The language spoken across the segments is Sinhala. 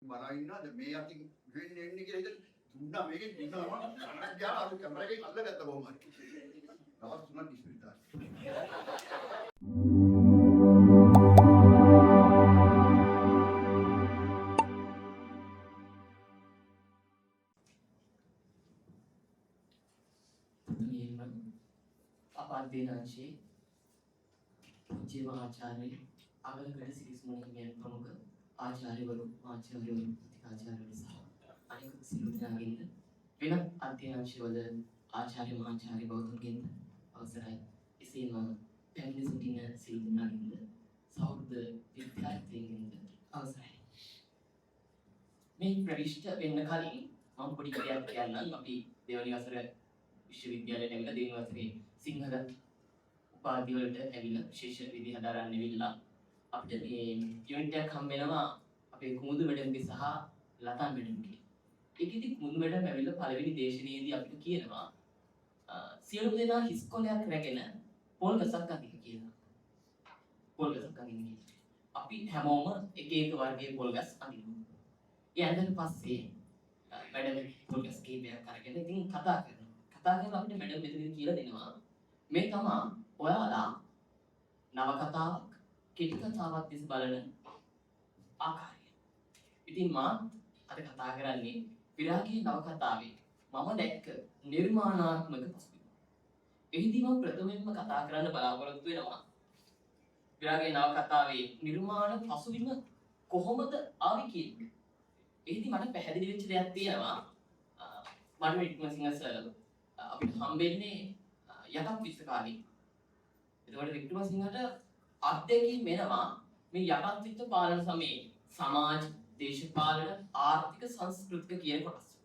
බලා ඉන්නවාද මේ අතින් වෙන්නේ එන්නේ කියලා හිතලා දුන්නා මේකෙන් දුන්නා මම ගියා අර කැමරා එකෙන් අල්ලගත්තා කොහොම හරි. දවස් 3ක් ඉස්පිරිතාලේ. අපාදේනාංශේ පූජ්‍ය මහාචාර්ය අගලකඩ සිරිස්මුණ හිමියන් ප්‍රමුඛ ආචාර්යවරු අධිකාචාර්යවරු සහ අනිකුත් සියලු දෙනාගෙන්ද වෙනත් අධ්‍යයනාංශවල ආචාර්ය මහාචාර්ය ගෞතමගෙන්ද අවසරයි. එසේම පැමිණ සිටින සියලු දෙනාගෙන්ද සහෘද විද්‍යාර්ථීන්ගෙන්ද අවසරයි. මේ ප්‍රවිෂ්ඨ වෙන්න කලින් මම පොඩි කතාවක් කියන්නම්. අපි දෙවනි වසර විශ්වවිද්‍යාලයට ඇවිල්ලා දෙවනි වසරේ සිංහල උපාධි වලට ඇවිල්ලා විශේෂ විදි හදාරන්න ඇවිල්ලා අපිට මේ යුනිට් එකක් හම්බ වෙනවා අපේ කුමුදු මැඩම්ගේ සහ ලතා මැඩම්ගේ. ඒකෙදි කුමුදු මැඩම් ඇවිල්ලා පළවෙනි දේශනාවේදී අපිට කියනවා සියලුම දෙනා හිස් කොලයක් රැගෙන පොල් ගසක් අදින්න කියලා. පොල් ගසක් අදින්න කියලා. අපි හැමෝම එක එක වර්ගයේ පොල් ගස් අදිනවා. ඒ අඳන් පස්සේ මැඩම් පොල් ගස් කීපයක් අරගෙන ඉතින් කතා කරනවා. කතා කරලා අපිට මැඩම් මෙතනදී කියලා දෙනවා මේ තමා ඔයාලා නවකතාවක් කෙටි කතාවක් දෙස බලන ආකාරය. ඉතින් මා අද කතා කරන්නේ විරාගී නවකතාවේ මම දැක්ක නිර්මාණාත්මක පසුබිම. එහිදී මම ප්‍රථමයෙන්ම කතා කරන්න බලාපොරොත්තු වෙනවා විරාගී නවකතාවේ නිර්මාණ පසුබිම කොහොමද ආවේ කියන එක. එහිදී මට පැහැදිලි වෙච්ච දෙයක් තියෙනවා. මට වික්‍රමසිංහ සර් අපිට හම්බෙන්නේ යටත් විශ්වකාලේ. එතකොට වික්‍රමසිංහට අධ්‍යයනකින් වෙනවා මේ යටත් විත්ත පාලන සමයේ සමාජ, දේශපාලන, ආර්ථික, සංස්කෘතික කියන කොටස්.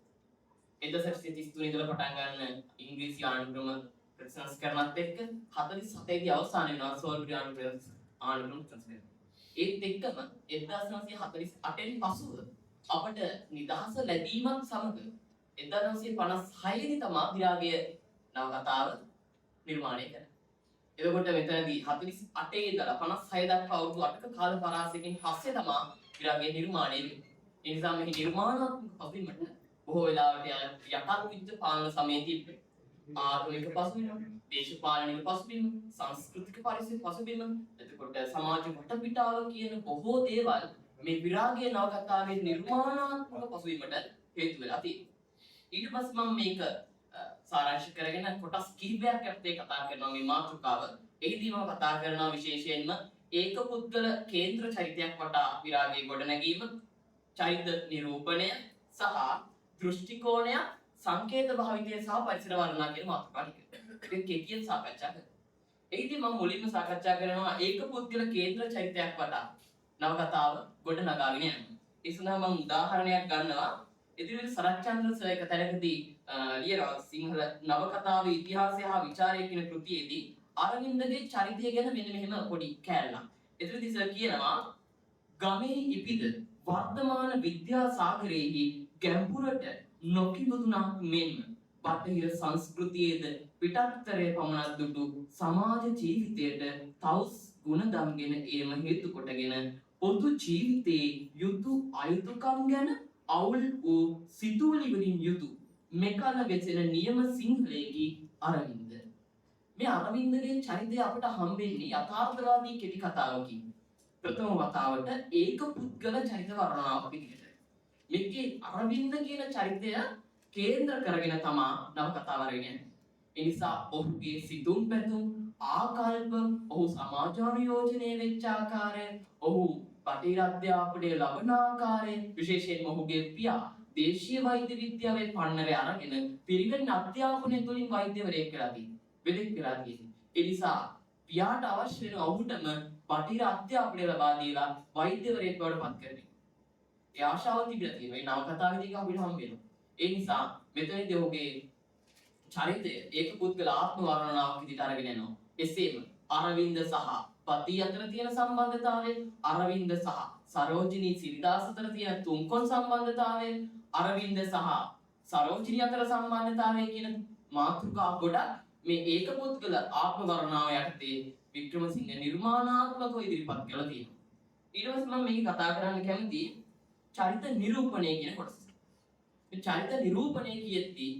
1933 ඉඳලා පටන් ගන්න ඉංග්‍රීසි ආණ්ඩුක්‍රම ප්‍රතිසංස්කරණත් එක්ක 47 දී අවසාන වෙනවා සෝල්බරි ආණ්ඩුක්‍රම ප්‍රතිසංස්කරණය. ඒත් එක්කම 1948 පසුව අපට නිදහස ලැබීමත් සමග 1956 දී තමයි විරාගය නවකතාව නිර්මාණය කරන්නේ. එතකොට මෙතනදී 48 ඉඳලා 56 දක්වා අවුරුදු 8ක කාල පරාසයකින් පස්සේ තමයි විරාගය නිර්මාණය වෙන්නේ. ඒ නිසා මේ නිර්මාණාත්මක පසුබිමට බොහෝ වෙලාවට යටත් විද්‍ය පාලන සමයේදී ආර්ථික පසුබිම, දේශපාලනික පසුබිම, සංස්කෘතික පරිසර පසුබිම, එතකොට සමාජ වටපිටාව කියන බොහෝ දේවල් මේ විරාගය නවකතාවේ නිර්මාණාත්මක පසුබිමට හේතු වෙලා තියෙනවා. ඊට පස්සේ මම මේක සාරාංශ කරගෙන කොටස් කිහිපයක් යටතේ කතා කරනවා මේ මාතෘකාව. එහිදී මම කතා කරනවා විශේෂයෙන්ම ඒක පුද්ගල කේන්ද්‍ර චරිතයක් වටා විරාගයේ ගොඩනැගීම, චරිත නිරූපණය සහ දෘෂ්ටි කෝණය, සංකේත භාවිතය සහ පරිසර වර්ණනා කියන මාතෘකා ටික. ඒක කෙටියෙන් සාකච්ඡා කරනවා. එහිදී මම මුලින්ම සාකච්ඡා කරනවා ඒක පුද්ගල කේන්ද්‍ර චරිතයක් වටා නවකතාව ගොඩනගාගෙන යනවා. ඒ සඳහා මම උදාහරණයක් ගන්නවා. ඉදිරියට සරච්චන්ද්‍ර සර් එක තැනකදී ලියනවා සිංහල නවකතාවේ ඉතිහාසය හා විචාරය කියන කෘතියේදී අරවින්දගේ චරිතය ගැන මෙන්න මෙහෙම පොඩි කෑල්ලක්. එතනදී සර් කියනවා ගමේ ඉපිද වර්තමාන විද්‍යා සාගරයේහි ගැඹුරට නොකිබුදුනා මෙන්ම බටහිර සංස්කෘතියේද පිටත්තරේ පමණක් දුටු සමාජ ජීවිතයට තවුස් ගුණධම්ගෙන ඒම හේතු කොටගෙන පොදු ජීවිතයේ යුතු අයුතුකම් ගැන අවුල් වූ සිතුවිලි වලින් යුතු මෙකල වෙසෙන නියම සිංහලයේ අරවින්ද. මේ අරවින්දගේ චරිතය අපට හම්බෙන්නේ යථාර්ථවාදී කෙටි කතාවකින්. ප්‍රථම වතාවට ඒක පුද්ගල චරිත වර්ණනාවක් විදිහට. මේකේ අරවින්ද කියන චරිතය කේන්ද්‍ර කරගෙන තමා නවකතාව අරගෙන යන්නේ. ඒ නිසා ඔහුගේ සිතුම් පැතුම්, ආකල්ප, ඔහු සමාජානුයෝජනය වෙච්ච ආකාරය, ඔහු බටහිර අධ්‍යාපනය ලබන ආකාරය, විශේෂයෙන්ම ඔහුගේ පියා දේශීය වෛද්‍ය විද්‍යාවේ පන්නරේ අරගෙන පිරිවෙන් අධ්‍යාපනය තුළින් වෛද්‍යවරයෙක් වෙලා තියෙනවා. වෙදෙක් වෙලා තියෙනවා. ඒ නිසා පියාට අවශ්‍ය වෙන ඔහුටම බටහිර අධ්‍යාපනය ලබා දීලා වෛද්‍යවරයෙක් බවට පත් කරගන්න. ඒ ආශාව තිබිලා තියෙනවා. මේ නවකතාවේදී අපිට හම්බ වෙනවා. ඒ නිසා මෙතනදී ඔහුගේ චරිතය ඒක පුද්ගල ආත්ම වර්ණනාවක් විදිහට අරගෙන යනවා. එසේම අරවින්ද සහ පති අතර තියෙන සම්බන්ධතාවය, අරවින්ද සහ සරෝජිනී සිරිදාස අතර තියෙන තුන්කොන් සම්බන්ධතාවය, අරවින්ද සහ සරෝජිනී අතර සම්බන්ධතාවය කියන මාතෘකා ගොඩක් මේ ඒක පුද්ගල ආත්ම වර්ණනාව යටතේ වික්‍රමසිංහ නිර්මාණාත්මකව ඉදිරිපත් කළා තියෙනවා. ඊට පස්සේ මම මේක කතා කරන්න කැමතියි චරිත නිරූපණය කියන කොටස. මේ චරිත නිරූපණය කියද්දී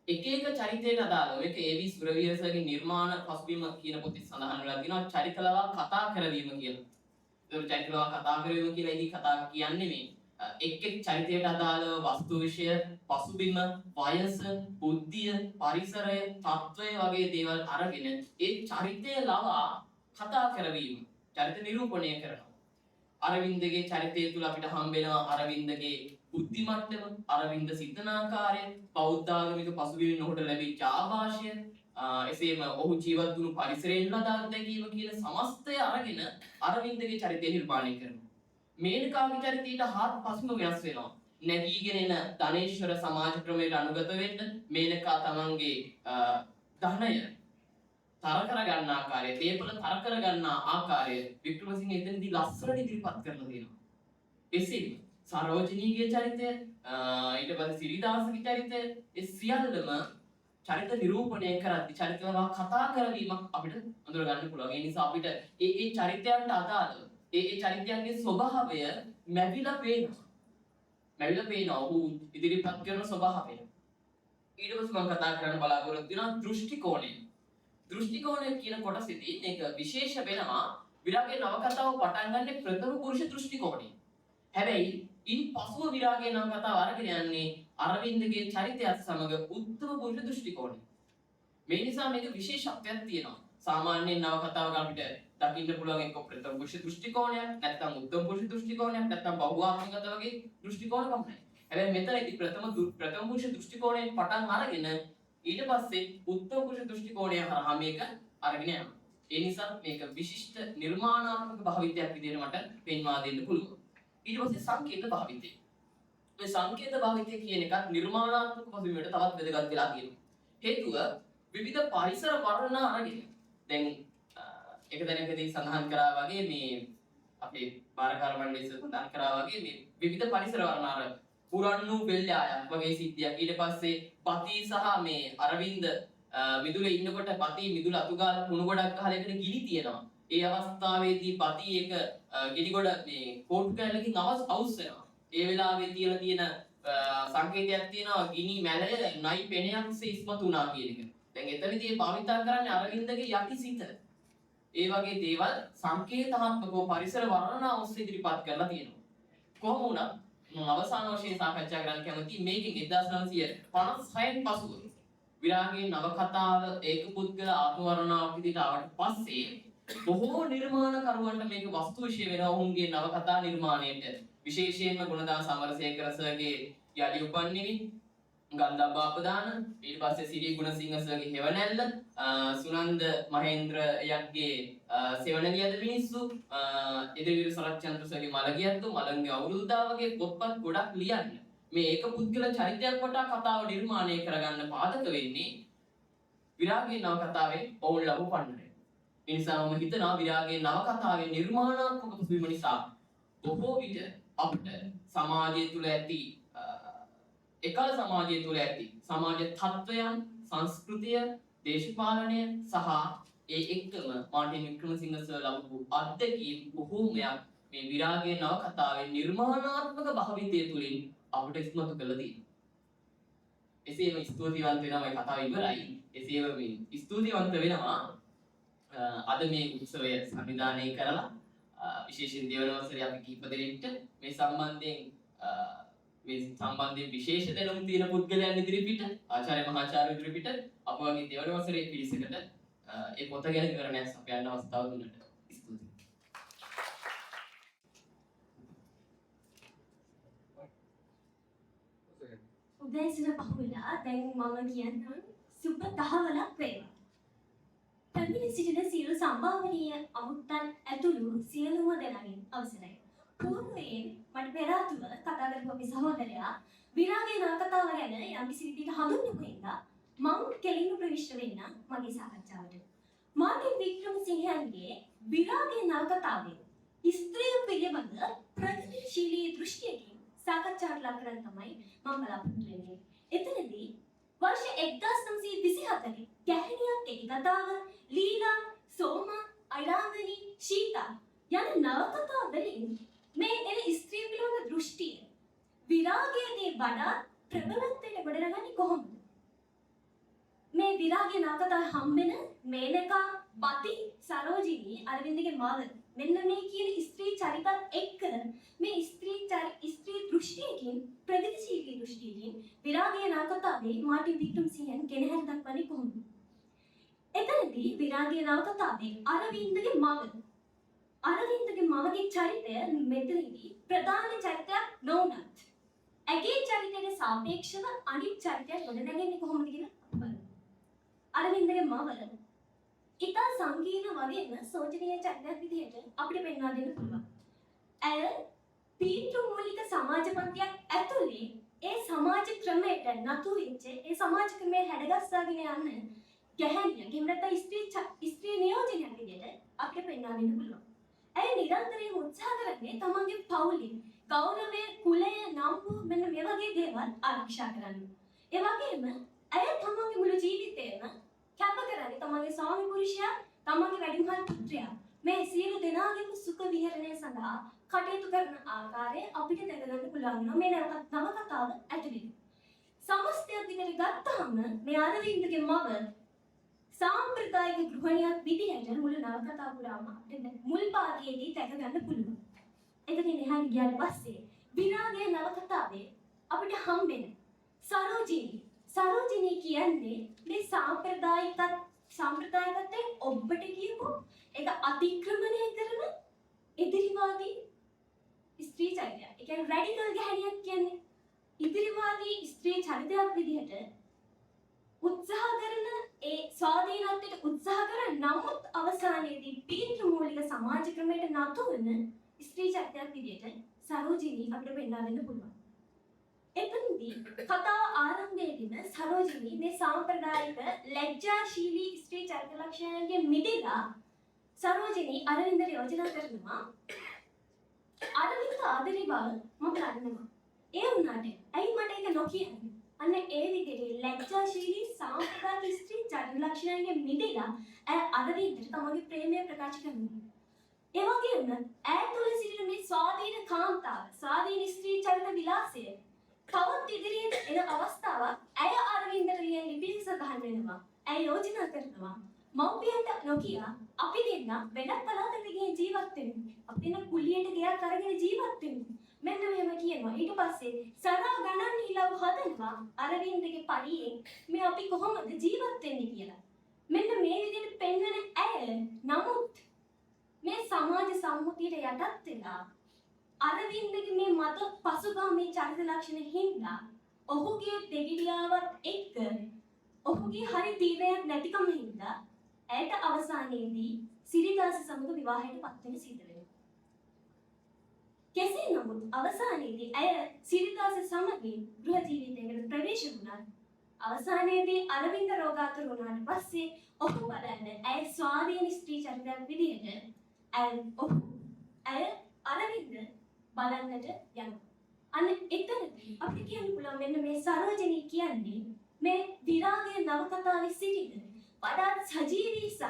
එක එක චරිතයට අදාළව මේක ඒ.වී. සුරවීරසගේ නිර්මාණ පසුබිම කියන පොතේ සඳහන් වෙලා තියෙනවා චරිතලවා කතා කරවීම කියලා. ඒක චරිතලවා කතා කරවීම කියලා ඉතින් කතා කියන්නේ මේ එක් එක් චරිතයට අදාළව වස්තු විෂය, පසුබිම, වයස, බුද්ධිය, පරිසරය, තත්වය වගේ දේවල් අරගෙන ඒ චරිතය ලවා කතා කරවීම, චරිත නිරූපණය කරනවා. අරවින්දගේ චරිතය තුළ අපිට හම්බෙනවා අරවින්දගේ බුද්ධි මට්ටම, අරවින්ද සිතනාකාරය, බෞද්ධ ආගමික පසුබිමින් ඔහුට ලැබිච්ච ආభాෂය, එසේම ඔහු ජීවත් වුණු පරිසරයෙන් ලද අත්දැකීම කියන සමස්තය අරගෙන අරවින්දගේ චරිතය නිර්මාණය කරනවා. මේනකාගේ චරිතයට හාත්පසින්ම වෙනස් වෙනවා. නැගීගෙන එන ධනේශ්වර සමාජ ක්‍රමයට අනුගත වෙන්න මේනකා තමන්ගේ ධනය තර කර ගන්න ආකාරය, දේපල තර කර ගන්න ආකාරය වික්‍රමසිංහ එතනදී ලස්සනට ඉදිරිපත් කරලා තියෙනවා. එසේම සරෝජනීගේ චරිතය, ඊට පස්සේ සිරිදාසගේ චරිතය, ඒ සියල්ලම චරිත නිරූපණය කරද්දී චරිතවල කතා කරවීමක් අපිට අඳුර ගන්න පුළුවන්. ඒ නිසා අපිට ඒ චරිතයන්ට අදාළව ඒ චරිතයන්ගේ ස්වභාවය මැවිලා පේනවා. ඔහු ඉදිරිපත් කරන ස්වභාවය. ඊට පස්සේ මම කතා කරන්න බලාපොරොත්තු වෙනවා දෘෂ්ටි කෝණය. දෘෂ්ටි කෝණය කියන කොටසෙදී මේක විශේෂ වෙනවා. විරාගයේ නවකතාව පටන් ගන්න ප්‍රථම පුරුෂ දෘෂ්ටි කෝණය. හැබැයි ඉන් පසුව විරාගයේ නවකතාව අරගෙන යන්නේ අරවින්දගේ චරිතයත් සමග උත්තම පුරුෂ දෘෂ්ටි කෝණය. මේ නිසා මේක විශේෂත්වයක් තියෙනවා. සාමාන්‍යයෙන් නවකතාවක අපිට දකින්න පුළුවන් එක්ක ප්‍රථම පුරුෂ දෘෂ්ටි කෝණයක්, නැත්නම් උත්තම පුරුෂ දෘෂ්ටි කෝණයක්, නැත්නම් බහුආත්මිකත වගේ දෘෂ්ටි කෝණ පමණයි. හැබැයි මෙතනදී ප්‍රථම පුරුෂ දෘෂ්ටි කෝණයෙන් පටන් අරගෙන ඊට පස්සේ උත්තම පුරුෂ දෘෂ්ටි කෝණය හරහා මේක අරගෙන යනවා. ඒ නිසා මේක විශිෂ්ට නිර්මාණාත්මක භාවිතයක් විදිහට මට පෙන්වා දෙන්න පුළුවන්. ඊට පස්සේ සංකේත භාවිතය. මේ සංකේත භාවිතය කියන එකත් නිර්මාණාත්මක පසුබිමට තවත් වැදගත් වෙලා තියෙනවා. හේතුව විවිධ පරිසර වර්ණ අරගෙන දැන් එක දැනකදී සඳහන් කරා වගේ මේ අපේ බාරකාර මණ්ඩලයේ සඳහන් කරා වගේ මේ විවිධ පරිසර වර්ණ අර පුරන්නු වෙල්යායක් වගේ සිද්ධියක්. ඊට පස්සේ පති සහ මේ අරවින්ද මිදුලේ ඉන්නකොට පති මිදුල අතු ගාලා කුණු ගොඩක් ගහලා එකට ගිනි තියනවා. ඒ අවස්ථාවේදී පති එක ගිනි ගොඩ මේ කෝට් කැලලකින් අවුස් වෙනවා. ඒ වෙලාවේ තියෙන සංකේතයක් තියෙනවා ගිනි මැලය නයි පෙණයක්සේ ඉස්මතු වුණා කියන එක. දැන් එතනදී භාවිතා කරන්නේ අරවින්දගේ යටි සිත. ඒ වගේ දේවල් සංකේතාත්මකව පරිසර වර්ණනා ඔස්සේ ඉදිරිපත් කරලා තියෙනවා. කොහොම වුණත් මම අවසාන වශයෙන් සාකච්ඡා කරන්න කැමති මේකෙන් 1956න් පසුව විරාගයේ නවකතාව ඒක පුද්ගල ආත්ම වර්ණනාවක් විදිහට ආවට පස්සේ බොහෝ නිර්මාණකරුවන්ට මේක වස්තු විශ්ය වෙනවා. ඔවුන්ගේ නවකතා නිර්මාණයට විශේෂයෙන්ම ගුණදාස අමරසේකර සර්ගේ යලි උපන්නිවි, ගන්ධබ්බාපදාන, ඊට පස්සේ සිරි ගුණසිංහ සර්ගේ හෙවණැල්ල, සුනන්ද මහේන්ද්‍ර යක්ගේ සෙවණලියද මිනිස්සු, එදිරිවිරු සරච්චන්ද්‍ර සර්ගේ මලගියත්තු, මලංගේ අවුරුද්දා වගේ පොත්පත් ගොඩක් ලියන්න මේ ඒක පුද්ගල චරිතයක් වටා කතාව නිර්මාණය කරගන්න පාදක වෙන්නේ විරාගයේ නවකතාවේ ඔවුන් ලබු පන්නරය. ඒ නිසා මම හිතනවා විරාගයේ නවකතාවේ නිර්මාණාත්මක පසුබිම නිසා බොහෝ විට අපිට සමාජය තුළ ඇති එකල සමාජය තුළ ඇති සමාජ තත්ත්වයන්, සංස්කෘතිය, දේශපාලනය සහ ඒ එක්කම මාර්ටින් වික්‍රමසිංහ සර් ලබපු අත්දැකීම් බොහෝමයක් මේ විරාගයේ නවකතාවේ නිර්මාණාත්මක භාවිතය තුළින් අපිට ඉස්මතු කළ තියෙනවා. එසේම ස්තුතිවන්ත වෙනවා මේ කතාව ඉවරයි. එසේම මේ ස්තුතිවන්ත වෙනවා අද මේ උත්සවය සංවිධානය කරලා විශේෂයෙන් දෙවනවසරේ අපි කිහිප දෙනෙක්ට මේ සම්බන්ධයෙන් විශේෂ දැනුම් තියෙන පුද්ගලයන් ඉදිරිපිට ආචාර්ය මහාචාර්ය ඉදිරිපිට අප වගේ දෙවනවසරේ පිරිසකට ඒ පොත ගැන විවරණයක් සපයන්න අවස්ථාව දුන්නට ස්තුතියි. උදෑසන පහුවෙලා දැන් මම කියන්නම් සුබ දහවලක් වේවා. පැමිණ සිටින සියලු සම්භාවනීය අමුත්තන් ඇතුළු සියලුම දෙනාගෙන් අවසරයි. පූර්වයෙන් මට පෙර ආතුව කතා කරපු අපේ සහෝදරයා විරාගයේ නවකතාව ගැන යම්කිසි විදිහට හඳුන්වපු හින්දා මම කෙලින්ම ප්‍රවිෂ්ඨ වෙන්න මගේ සාකච්ඡාවට. මාර්ටින් වික්‍රමසිංහගේ විරාගයේ නවකතාවේ ස්ත්‍රිය පිළිබඳ ප්‍රගතිශීලී දෘෂ්ටියකින් සාකච්ඡාවට ලක් කරන්න තමයි මම බලාපොරොත්තු වෙන්නේ. එතනදී वर्ष 1924 ගැහණියක් එක්ක කතාව, ලීලා, සෝමා, අයිරාන්දනි, ශීතා යන නවකතා වලින් මේ එන ස්ත්‍රිය පිළිබඳ දෘෂ්ටිය විරාගයේදී වඩා ප්‍රබලත්වයට ගොඩනගන්නේ කොහොමද? මේ විරාගය නවකතාවේ හම්බෙන මේනකා, බති, සරෝජිනී, අරවින්දගේ මව මෙන්න මේ කියන ස්ත්‍රී චරිතත් එක්ක මේ ස්ත්‍රී දෘෂ්ටියකින් ප්‍රගතිශීලී දෘෂ්ටියකින් විරාගය නවකතාවේ මාටින් වික්‍රමසිංහන් ගෙනහැර දක්වන්නේ කොහොමද? එතනදී විරාගය නවකතාවේ අරවින්දගේ මවගේ චරිතය මෙතනදී ප්‍රධාන චරිතයක් නොවුනත් ඇගේ චරිතයට සාපේක්ෂව අනිත් චරිතයක් ගොඩනගන්නේ කොහොමද කියලා බලමු. අරවින්දගේ මව ඉතා සංකීර්ණ වගේම සෝචනීය චරිතයක් විදිහට අපිට පෙන්වා දෙන්න පුළුවන්. ඇය පීතෘ මූලික සමාජ පන්තියක් ඇතුලේ ඒ සමාජ ක්‍රමයට නතු වෙච්ච ඒ සමාජ ක්‍රමයේ හැඩගස්සාගෙන යන්න ගැහැණියක් එහෙම නැත්නම් ස්ත්‍රී නියෝජනයක් විදිහට අපිට පෙන්වා දෙන්න පුළුවන්. ඇය නිරන්තරයෙන් උත්සාහ කරන්නේ තමන්ගේ පවුලේ ගෞරවය, කුලය, නම්බු මෙන්න මේ වගේ දේවල් ආරක්ෂා කරන්න. ඒ වගේම ඇය තමන්ගේ මුළු ජීවිතේම කැප කරන්නේ තමන්ගේ ස්වාමි පුරුෂයා, තමන්ගේ වැඩිමහල් පුත්‍රයා මේ සියලු දෙනාගේම සුඛ විහරණය සඳහා කටයුතු කරන ආකාරය අපිට දැක ගන්න පුළුවන් මේ නවකතාව ඇතුළේ. සමස්තයක් විදිහට ගත්තාම මේ අරවින්දගේ මව සාම්ප්‍රදායික ගෘහණියක් විදිහට මුළු නවකතාව පුරාම අපිට මුල් භාගයේදී දැක ගන්න පුළුවන්. එතනින් එහාට ගියාට පස්සේ විරාගයේ නවකතාවේ අපිට හම්බෙන සරෝජිනී කියන්නේ මේ සාම්ප්‍රදායිකත්වයෙන් ඔබට කියපු ඒක අතික්‍රමණය කරන ඉදිරිවාදී ස්ත්‍රී චරිතයක්. ඒ කියන්නේ රැඩිකල් ගැහැණියක් කියන්නේ ඉදිරිවාදී ස්ත්‍රී චරිතයක් විදිහට උත්සාහ කරන ඒ ස්වාධීනත්වයට උත්සාහ කරන නමුත් අවසානයේදී පීතෘ මූලික සමාජ ක්‍රමයට නතු වෙන ස්ත්‍රී චරිතයක් විදිහට සරෝජිනී අපිට පෙන්වා දෙන්න පුළුවන්. එතනදී කතාව ආරම්භයේදීම සරෝජිනී මේ සාම්ප්‍රදායික ලැජ්ජාශීලී ස්ත්‍රී චරිත ලක්ෂණයන්ගෙන් මිදලා සරෝජිනී අරවින්දට යෝජනා කරනවා අරවින්ද ආදරේ බව මම දන්නවා. ඒ වුණාට ඇයි මට ඒක නොකියන්නේ? අන්න ඒ විදිහට ලැජ්ජාශීලී සාම්ප්‍රදායික ස්ත්‍රී චරිත ලක්ෂණයන්ගෙන් මිදලා අරවින්දට තමගේ ප්‍රේමය ප්‍රකාශ කරනවා. ඒ වගේම ඈ තුල සිටින මේ ස්වාධීන කාන්තාව, ස්වාධීන ස්ත්‍රී චරිත විලාසය තවත් ඉදිරියට එන අවස්ථාවක් ඇය අරවින්දට ලියන ලිපියක සඳහන් වෙනවා. ඇය යෝජනා කරනවා මව්පියන්ට නොකිය අපි දෙන්න වෙනත් පළාතකට ගිහින් ජීවත් වෙමු. අපි දෙන්න කුලියට ගයක් අරගෙන ජීවත් වෙමු. මෙන්න මෙහෙම කියනවා. ඊට පස්සේ සරා ගණන් හිලව් හදනවා අරවින්දගේ පඩියෙන් මේ අපි කොහොමද ජීවත් වෙන්නේ කියලා. මෙන්න මේ විදිහට පෙන්වන ඇය නමුත් මේ සමාජ සම්මුතියට යටත් වෙලා අරවින්දගේ මේ මත පසුගාමී චරිත ලක්ෂණ හින්දා ඔහුගේ දෙගිඩියාවත් එක්ක ඔහුගේ හරි තීරණයක් නැතිකම හින්දා ඇයට අවසානයේදී සිරිදාස සමග විවාහයට පත් වෙන්න සිද්ධ වෙනවා. කෙසේ නමුත් අවසානයේදී ඇය සිරිදාස සමගින් ගෘහ ජීවිතයකට ප්‍රවේශ වුණා. අවසානයේදී අරවින්ද රෝගාතුර වුණාට පස්සේ ඔහු බලන්නේ ඇය ස්වාධීන ස්ත්‍රී චරිතයක් විදිහට ඇය අරවින්ද බලන්නට යනවා. අන්න එතනදී අපිට කියන්න පුළුවන් මෙන්න මේ සරෝජිනී කියන්නේ මේ විරාගයේ නවකතාවේ සිටින වඩාත් සජීවී සහ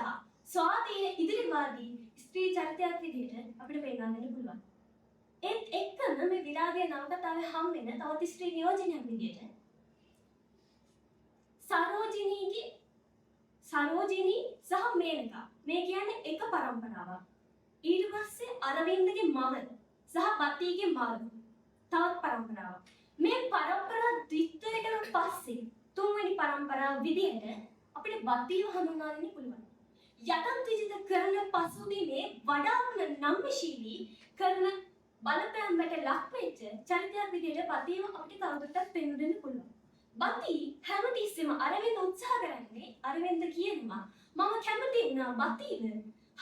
ස්වාධීන ඉදිරිවාදී ස්ත්‍රී චරිතයක් විදිහට අපිට පෙන්වා දෙන්න පුළුවන්. ඒත් එක්කම මේ විරාගයේ නවකතාවේ හම්බෙන තවත් ස්ත්‍රී නියෝජනයක් විදිහට සරෝජිනී සහ මේනකා මේ කියන්නේ එක පරම්පරාවක්. ඊට පස්සේ අරවින්දගේ මව සහ බතිගේ මව තවත් පරම්පරාවක්. මේ පරම්පරා ද්විත්වයකට පස්සේ තුන්වෙනි පරම්පරාව විදිහට අපිට බතිව හඳුන්වා දෙන්න පුළුවන්. යටත් විජිත කරන පසුබිමේ වඩාත්ම නම්‍යශීලී කරන බලපෑමකට ලක් වෙච්ච චරිතයක් විදිහට බතිව අපිට තවදුරටත් පෙන්වන්න දෙන්න පුළුවන්. බති හැමතිස්සෙම අරවින්ද උත්සාහ කරන්නේ අරවින්ද කියනවා මම කැමති වුණා බතිව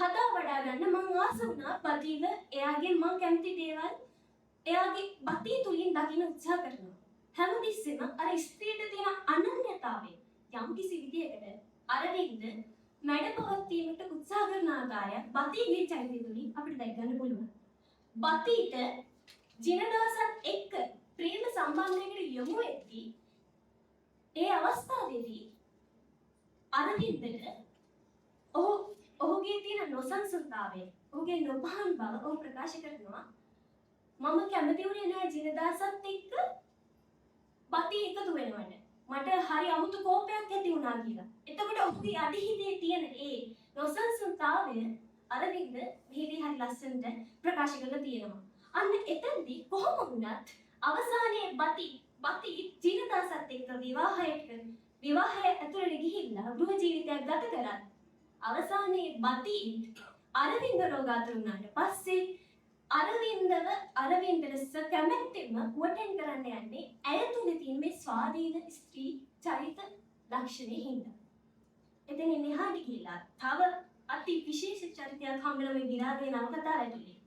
හදා වඩා ගන්න මම ආස වුණා බතිව එයාගේ මම කැමති දේවල් එයාගේ බතිය තුලින් දකින්න උත්සාහ කරනවා. හැමතිස්සෙම අර ස්ත්‍රියට තියෙන අනන්‍යතාවය යම් කිසි විදියකට අරවින්ද මැඩපවත්වීමට උත්සාහ කරන ආකාරය බතිගේ චරිතය තුලින් අපිට දැක ගන්න පුළුවන්. බතිට ජිනදාසත් එක්ක ප්‍රේම සම්බන්ධයකට යොමු වෙද්දී ඒ අවස්ථාවේදී අරවින්දට ඔහුගේ තියෙන නොසන්සුන්තාවය, ඔහුගේ නොපහන් බව ඔහු ප්‍රකාශ කරනවා මම කැමති වුණේ නෑ ජිනදාසත් එක්ක බති එකතු වෙනවට. මට හරි අමුතු කෝපයක් ඇති වුණා කියලා. එතකොට ඔහුගේ අඩිහිතේ තියෙන ඒ නොසන්සුන්තාවය අරවින්ද මෙහිදී හරි ලස්සනට ප්‍රකාශ කරලා තියෙනවා. අන්න එතෙන්දී කොහොම වුණත් අවසානයේ බති ජිනදාසත් එක්ක විවාහය ඇතුළට ගිහිල්ලා ගෘහ ජීවිතයක් ගත කරත් අවසානයේ බති අරවින්ද රෝගාතුර වුණාට පස්සේ අරවින්දට කැමැත්තෙන්ම වටෙන් කරන්න යන්නේ ඇය තුල තියෙන මේ ස්වාධීන ස්ත්‍රී චරිත ලක්ෂණය හින්දා. එතනින් එහාට ගිහිල්ලා තව අති විශේෂ චරිතයක් හම්බෙන මේ විරාගයේ නවකතාව ඇතුලේ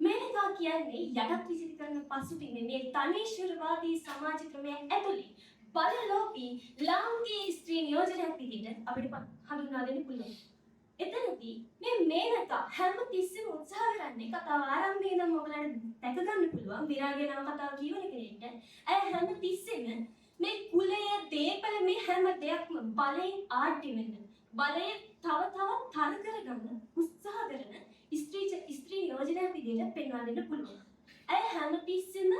මේනකා කියන්නේ යටත් විසිත කරන පසුබිම මේ තනීශ්වරවාදී සමාජ ක්‍රමයක් ඇතුලේ බලලෝපී ලාංකික ස්ත්‍රී නියෝජනයක් විදිහට අපිට හඳුන්වා දෙන්න පුළුවන්. එතනදී මේ මේනකා හැමතිස්සෙම උත්සාහ කරන්නේ කතාව ආරම්භයේ ඉඳන් ඔයගලන්ට දැක ගන්න පුළුවන් විරාගයේ නව කතාව කියවන කෙනෙක්ට ඇය හැමතිස්සෙම මේ කුලය දීපල මේ හැම දෙයක්ම බලෙන් ආඩ්‍ය වෙන්න බලය තව තවත් තර කරගන්න උත්සාහ කරන ස්ත්‍රී නියෝජනයක් විදිහට පෙන්වා දෙන්න පුළුවන්. ඇය හැමතිස්සෙම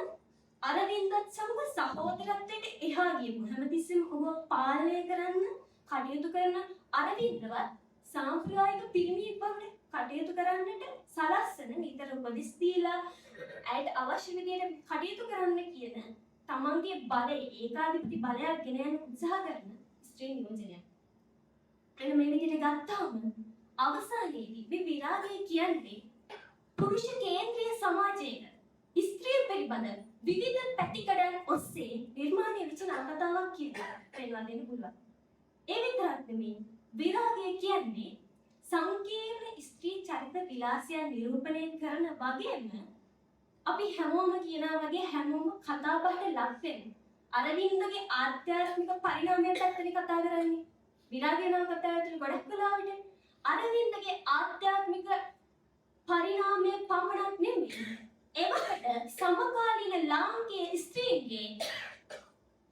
අරවින්දත් සමග සහෝදරත්වයට එහා ගියමු හැමතිස්සෙම ඔබ පාලනය කරන්න කටයුතු කරන අරවින්දවත් සාම්ප්‍රදායික පිරිමියෙක් බවට කටයුතු කරන්නට සලස්සන නිතර උපදෙස් දීලා ඇයට අවශ්‍ය විදිහට කටයුතු කරන්න කියන තමන්ගේ බලය ඒකාධිපති බලයක් ගෙන යන උත්සාහ කරන ස්ත්‍රී නියෝජනයක්. එන්න මේ විදිහට ගත්තාම අවසානයේදී මේ විරාගය කියන්නේ පුරුෂ කේන්ද්‍රීය සමාජයක ස්ත්‍රිය පිළිබඳ විවිධ පැතිකඩන් ඔස්සේ නිර්මාණය වෙච්ච නවකතාවක් කියලා පෙන්වා දෙන්න පුළුවන්. ඒ විතරක් නෙමෙයි විරාගය කියන්නේ සංකීර්ණ ස්ත්‍රී චරිත විලාසයන් නිරූපණය කරන වගේම අපි හැමෝම කියනා වගේ හැමෝම කතා බහට ලක් වෙන අරවින්දගේ ආධ්‍යාත්මික පරිණාමය පැත්තනේ කතා කරන්නේ. විරාගය නම් කතා ඇතුළේ ගොඩක් වෙලාවට අරවින්දගේ ආධ්‍යාත්මික පරිණාමය පමණක් නෙමෙයි ඒකට සමකාලීන ලාංකික ස්ත්‍රීන්ගේ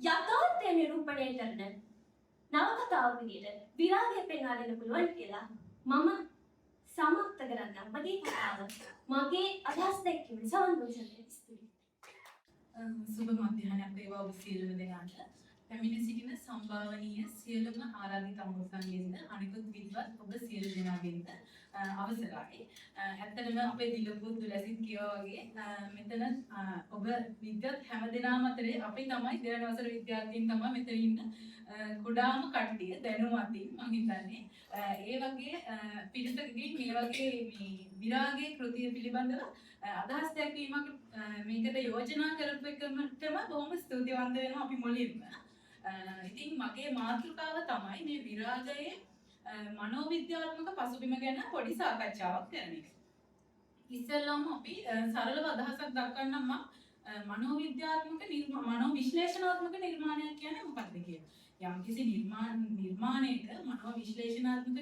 යථාර්ථය නිරූපණය කරන නවකතාවක් විදිහට විරාගය පෙන්වා දෙන්න පුළුවන් කියලා මම සමර්ථ කරගන්නම්. මගේ කතාව මගේ අදහස් දැක්වීම සමන්දෝෂණය ස්තුතියි. සුබ මධ්‍යහනයක් වේවා ඔබ සියලුම දෙනාට. පැමිණ සිටින සම්භාවනීය සියලුම ආරාධිත අමුසන්ගෙන්ද අනිකුත් විද්වත් ඔබ සියලු දෙනාගෙන්ද අවසරයි. ඇත්තටම අපේ දිලපුත් දුලසිත් කියවා වගේ මෙතන ඔබ විද්වත් හැම දෙනාම අතරේ අපි තමයි දෙවන වසර විද්‍යාර්ථීන් තමයි මෙතන ඉන්න කුඩාම කට්ටිය දැනුම අතින් මම හිතන්නේ ඒ වගේ පිටතකින් මේ වගේ මේ විරාගයේ කෘතිය පිළිබඳව අදහස් දැක්වීමක් මේකට යෝජනා කරපු එකමටම බොහොම ස්තුතිවන්ත වෙනවා අපි මුලින්ම. ඉතින් මගේ මාතෘකාව තමයි මේ විරාගයේ මනෝවිද්‍යාත්මක පසුබිම ගැන පොඩි සාකච්ඡාවක් කරන එක. ඉස්සෙල්ලාම අපි සරලව අදහසක් දක්වන්නම් මනෝවිද්‍යාත්මක මනෝවිශ්ලේෂණාත්මක නිර්මාණයක් කියන්නේ මොකක්ද කියලා. යම්කිසි නිර්මාණයක මනෝවිශ්ලේෂණාත්මක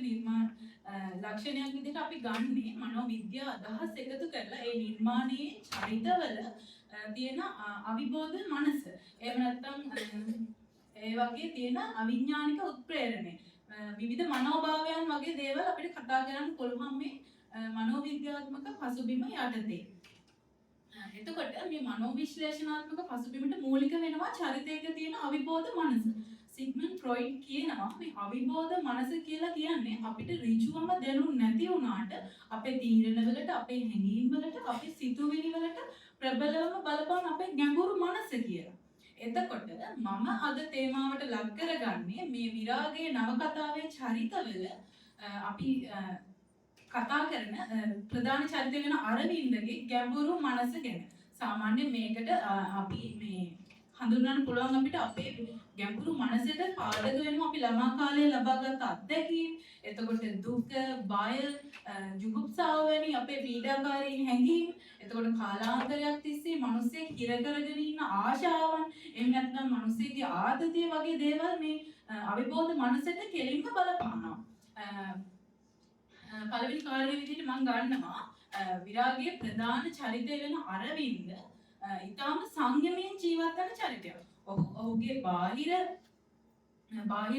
ලක්ෂණයක් විදිහට අපි ගන්නේ මනෝවිද්‍යා අදහස් එකතු කරලා ඒ නිර්මාණයේ චරිතවල තියෙන අවිබෝධ මනස. එහෙම නැත්නම් ඒ වගේ තියෙන අවිඥානික උත්ප්‍රේරණය. විවිධ මනෝභාවයන් වගේ දේවල් අපිට කතා කරන්න පුළුවන් මේ මනෝවිද්‍යාත්මක පසුබිම යටතේ. එතකොට මේ මනෝවිශ්ලේෂණාත්මක පසුබිමට මූලික වෙනවා චරිතයක තියෙන අවිබෝධ මනස. සිග්මන්ඩ් ෆ්‍රොයිඩ් කියනවා මේ අවිබෝධ මනස කියලා කියන්නේ අපිට ඍජුවම දැනුම් නැති වුණාට අපේ තීරණවලට, අපේ හැඟීම්වලට, අපේ සිතුවිලිවලට ප්‍රබලවම බලපාන අපේ ගැඹුරු මනස කියලා. එතකොට මම අද තේමාවට ලක් කරගන්නේ මේ විරාගයේ නවකතාවේ චරිතවල අපි කතා කරන ප්‍රධාන චරිතය වෙන අරවින්දගේ ගැඹුරු මනස ගැන. සාමාන්‍යයෙන් මේකට අපි මේ හඳුන්වන්න පුළුවන් අපිට අපේ ගැඹුරු මනසට පාදක වෙනවා අපි ළමා කාලේ ලබාගත් අත්දැකීම්. එතකොට දුක, බය, ජුගුප්සාව වැනි අපේ පීඩාකාරී හැඟීම්. එතකොට කාලාන්තරයක් තිස්සේ මිනිස්සේ හිර කරගෙන ඉන්න ආශාවන්, එහෙම නැත්නම් මිනිස්සෙගේ ආතතිය වගේ දේවල් මේ අවිබෝධ මනසට කෙලින්ම බලපානවා. පළවෙනි කාරණේ විදිහට මම ගන්නවා විරාගයේ ප්‍රධාන චරිතය වෙන අරවින්ද ඊටාම සංයමයෙන් ජීවත් වෙන චරිතයක්. ඔහුගේ බාහිර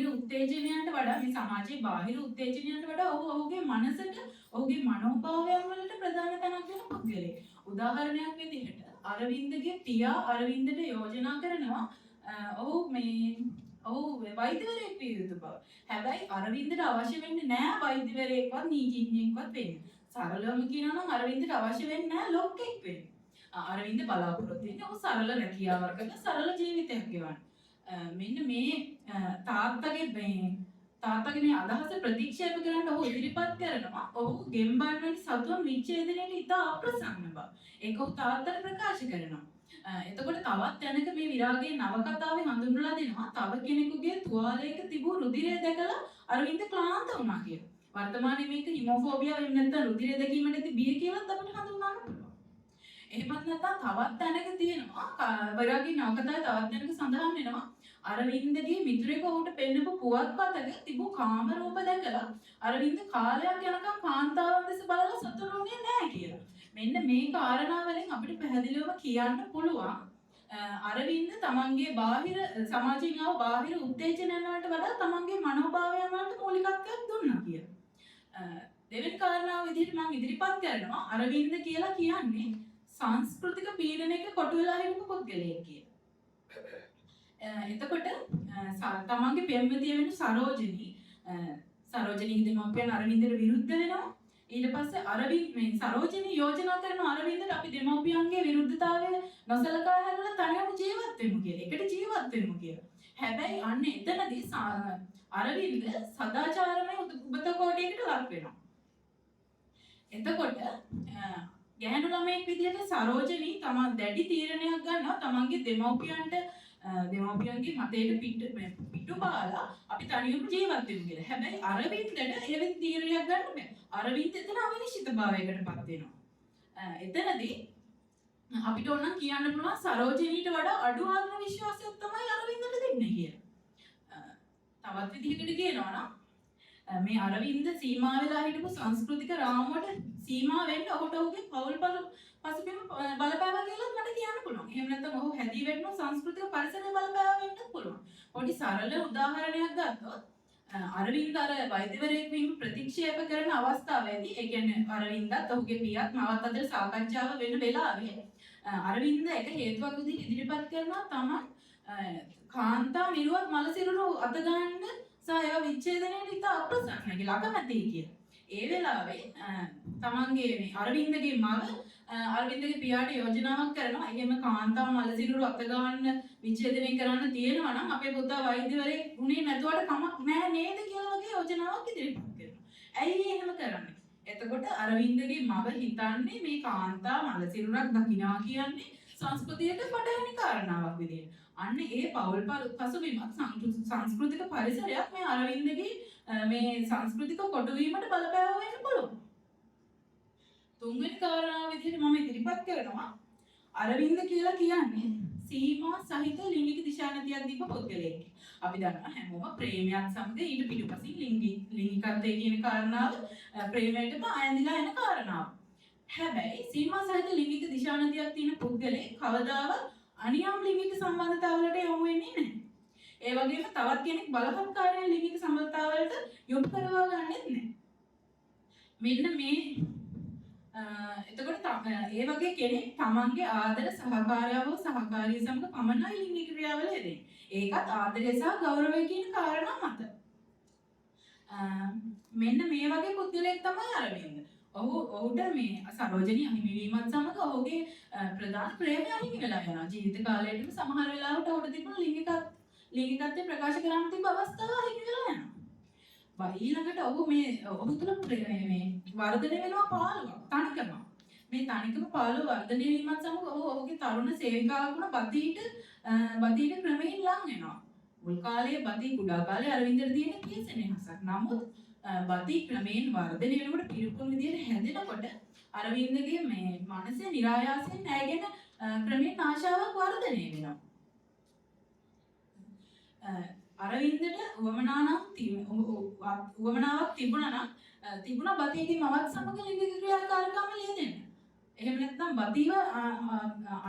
උත්තේජනයන්ට වඩා මේ සමාජයේ බාහිර උත්තේජනයන්ට වඩා ඔහුගේ මනසට ඔහුගේ මනෝභාවයන් වලට ප්‍රධාන තැනක් දෙන පුද්ගලයෙක්. උදාහරණයක් විදිහට අරවින්දගේ පියා අරවින්දට යෝජනා කරනවා ඔහු වෛද්‍යවරයෙක් විය යුතු බව. හැබැයි අරවින්දට අවශ්‍ය වෙන්නේ නැහැ වෛද්‍යවරයෙක්වත් නීතිඥයෙක්වත් වෙන්න. සරලවම කියනවා නම් අරවින්දට අවශ්‍ය වෙන්නේ නැහැ ලොක්ෙක් වෙන්න. අරවින්ද බලාපොරොත්තු වෙන්නේ ඔහු සරල රැකියාවක් කරන සරල ජීවිතයක් ගෙවන්න. මෙන්න මේ තාත්තගේ මේ අදහස ප්‍රතික්ෂේප කරන්න ඔහු ඉදිරිපත් කරනවා. ඔහු ගෙම්බන් වැනි සතුන් විච්ඡේදනයට ඉතා අප්‍රසන්න බව. ඒක ඔහු තාත්තට ප්‍රකාශ කරනවා. එතකොට තවත් තැනක මේ විරාගයේ නවකතාවේ හඳුන්වලා දෙනවා තව කෙනෙකුගේ තුවාලයක තිබූ රුධිරය දැකලා අරවින්ද ක්ලාන්ත වුණා කියලා. වර්තමානයේ මේක හිමෝෆෝබියා වෙන්නේ නැත්නම් රුධිරය දැකීමට ඇති බිය කියලාත් අපිට හඳුන්වන්න පුළුවන්. එහෙමත් නැත්නම් තවත් තැනක තියෙනවා විරාගයේ නවකතාවේ තවත් තැනක සඳහන් වෙනවා අරවින්දගේ මිතුරෙක් ඔහුට පෙන්නපු පුවත්පතක තිබූ කාම රූප දැකලා අරවින්ද කාලයක් යනකම් කාන්තාවන් දෙස බලලා සතුටුුනේ නැහැ කියලා. මෙන්න මේ කාරණා වලින් අපිට පැහැදිලිවම කියන්න පුළුවන් අරවින්ද තමන්ගේ බාහිර සමාජයෙන් ආව බාහිර උත්තේජනයන් වලට වඩා තමන්ගේ මනෝභාවයන් වලට මූලිකත්වයක් දුන්නා කියලා. දෙවෙනි කාරණාව විදිහට මම ඉදිරිපත් කරනවා අරවින්ද කියලා කියන්නේ සංස්කෘතික පීඩනයක කොටු වෙලා හිටපු පුද්ගලයෙක් කියලා. එතකොට තමන්ගේ පෙම්වතිය වෙන සරෝජනී දෙමව්පියන් අරවින්දට විරුද්ධ වෙනවා. ඊට පස්සේ අරවින්ද මේ සරෝජනී යෝජනා කරන අරවින්දට අපි දෙමව්පියන්ගේ විරුද්ධතාවය නොසලකා හැරලා තනියම ජීවත් වෙමු කියලා. එකට ජීවත් වෙමු කියලා. හැබැයි අන්න එතනදී අරවින්ද සදාචාරමය උබත කෝඩයකට ලක් වෙනවා. එතකොට ගැහැණු ළමයෙක් විදිහට සරෝජනී තමන් දැඩි තීරණයක් ගන්නවා තමන්ගේ දෙමව්පියන්ගේ මතයට පිටු බාලා අපි තනියම ජීවත් වෙමු කියලා. හැබැයි අරවින්දට එවැනි තීරණයක් ගන්න බෑ. අරවින්ද එතන අවිනිශ්චිතභාවයකටපත් වෙනවා. එතනදී අපිට ඕන කියන්න පුළුවන් සරෝජනීට වඩා අඩු ආත්ම විශ්වාසයක් තමයි අරවින්දට දෙන්නේ කියලා. තවත් විදිහකට කියනවා නම් මේ අරවින්ද සීමා වෙලා හිටපු සංස්කෘතික රාමුවට සීමා වෙන්න ඔහුට ඔහුගේ පෞල් පසුබිම බලපෑවා කියලා මට කියන්න පුළුවන්. එහෙම නැත්නම් ඔහු හැදී වැටෙන සංස්කෘතික පරිසරය බලපෑවා වෙන්නත් පුළුවන්. පොඩි සරල උදාහරණයක් ගත්තොත් අරවින්ද අර වෛද්‍යවරයෙක් වීම ප්‍රතික්ෂේප කරන අවස්ථාවේදී ඒ කියන්නේ අරවින්දත් ඔහුගේ පියත් මවත් අතර සාකච්ඡාව වෙන වෙලාවේ අරවින්ද එක හේතුවක් විදිහට ඉදිරිපත් කරනවා තමයි කාන්තා නිරුවත් මල සිරුරු අත ගන්න සහ ඒවා විච්ඡේදනයට ඉතා අප්‍රසන්න කියලා අකමැති කියලා. ඒ වෙලාවේ තමන්ගේ මේ අරවින්දගේ මව අරවින්දගේ පියාට යෝජනාවක් කරනවා එහෙම කාන්තාව මල සිරුරු අත ගන්න විච්ඡේදනය කරන්න තියෙනවා නම් අපේ පුතා වෛද්‍යවරයෙක් වුණේ නැතුවට කමක් නැහැ නේද කියලා වගේ යෝජනාවක් ඉදිරිපත් කරනවා. ඇයි එහෙම කරන්නේ? එතකොට අරවින්දගේ මව හිතන්නේ මේ කාන්තා මල සිරුරක් දකින්නවා කියන්නේ සංස්කෘතියට පටහැනි කාරණාවක් විදියට. අන්න ඒ පෞල් පසුබිමත් සංස්කෘතික පරිසරයක් මේ අරවින්දගේ මේ සංස්කෘතික කොටුවීමට බලපෑවා වෙන්න පුළුවන්. තුන්වෙනි කාරණාව විදිහට මම ඉදිරිපත් කරනවා අරවින්ද කියලා කියන්නේ සීමා සහිත ලිංගික දිශානතියක් දීප පුද්ගලයෙක්. අපි දන්නවා හැමෝම ප්‍රේමයක් සමග ඊට පිටුපසින් ලිංගිකත්වයේ කියන කාරණාව ප්‍රේමයටම ආයඳිලා එන කාරණාව. හැබැයි සීමා සහිත ලිංගික දිශානතියක් තියෙන පුද්ගලයෙක් කවදාවත් අනියම් ලිංගික සම්බන්ධතාවලට යොමු වෙන්නේ නැහැ. ඒ වගේම තවත් කෙනෙක් බලහත්කාරයෙන් ලිංගික සම්බන්ධතාවලට යොමු කරවා ගන්නෙත් නැහැ. මෙන්න මේ එතකොට ඒ වගේ කෙනෙක් තමන්ගේ ආදර සහකාරිය සමග පමණයි ලිංගික ක්‍රියාවල යෙදෙන්නේ. ඒකත් ආදරය සහ ගෞරවය කියන කාරණා මත. මෙන්න මේ වගේ පුද්ගලයෙක් තමයි අරවින්ද. ඔහුට මේ සරෝජනී අහිමි වීමත් සමග ඔහුගේ ප්‍රධාන ප්‍රේමය අහිමි වෙලා යනවා. ජීවිත කාලයේදීම සමහර වෙලාවට ඔහුට තිබුණු ලිංගිකත්වය ප්‍රකාශ කරන්න තිබ්බ අවස්ථාව අහිමි වෙලා යනවා. ඊළඟට ඔහු තුළ මේ වර්ධනය වෙනවා පාළුවක්, තනිකම. මේ තනිකම පාළුව වර්ධනය වීමත් සමග ඔහුගේ තරුණ සේවිකාවකුණ බදීට ක්‍රමයෙන් ලං වෙනවා. මුල් කාලයේ බදී කුඩා කාලේ අරවින්දට තියෙන කීසෙනෙහසක්. නමුත් බදී ක්‍රමයෙන් වර්ධනය වෙනකොට පිරිපුන් විදියට හැදෙනකොට අරවින්දගේ මේ මනසේ નિરાයාසයෙන් නැගෙන ක්‍රමයෙන් ආශාවක් වර්ධනය වෙනවා. අරවින්දට උවමනාවක් තිබුණා බදීගේ මවත් සමග ලිංගික ක්‍රියාකාරකම් ලියදෙන්න. එහෙම නැත්නම් බදීව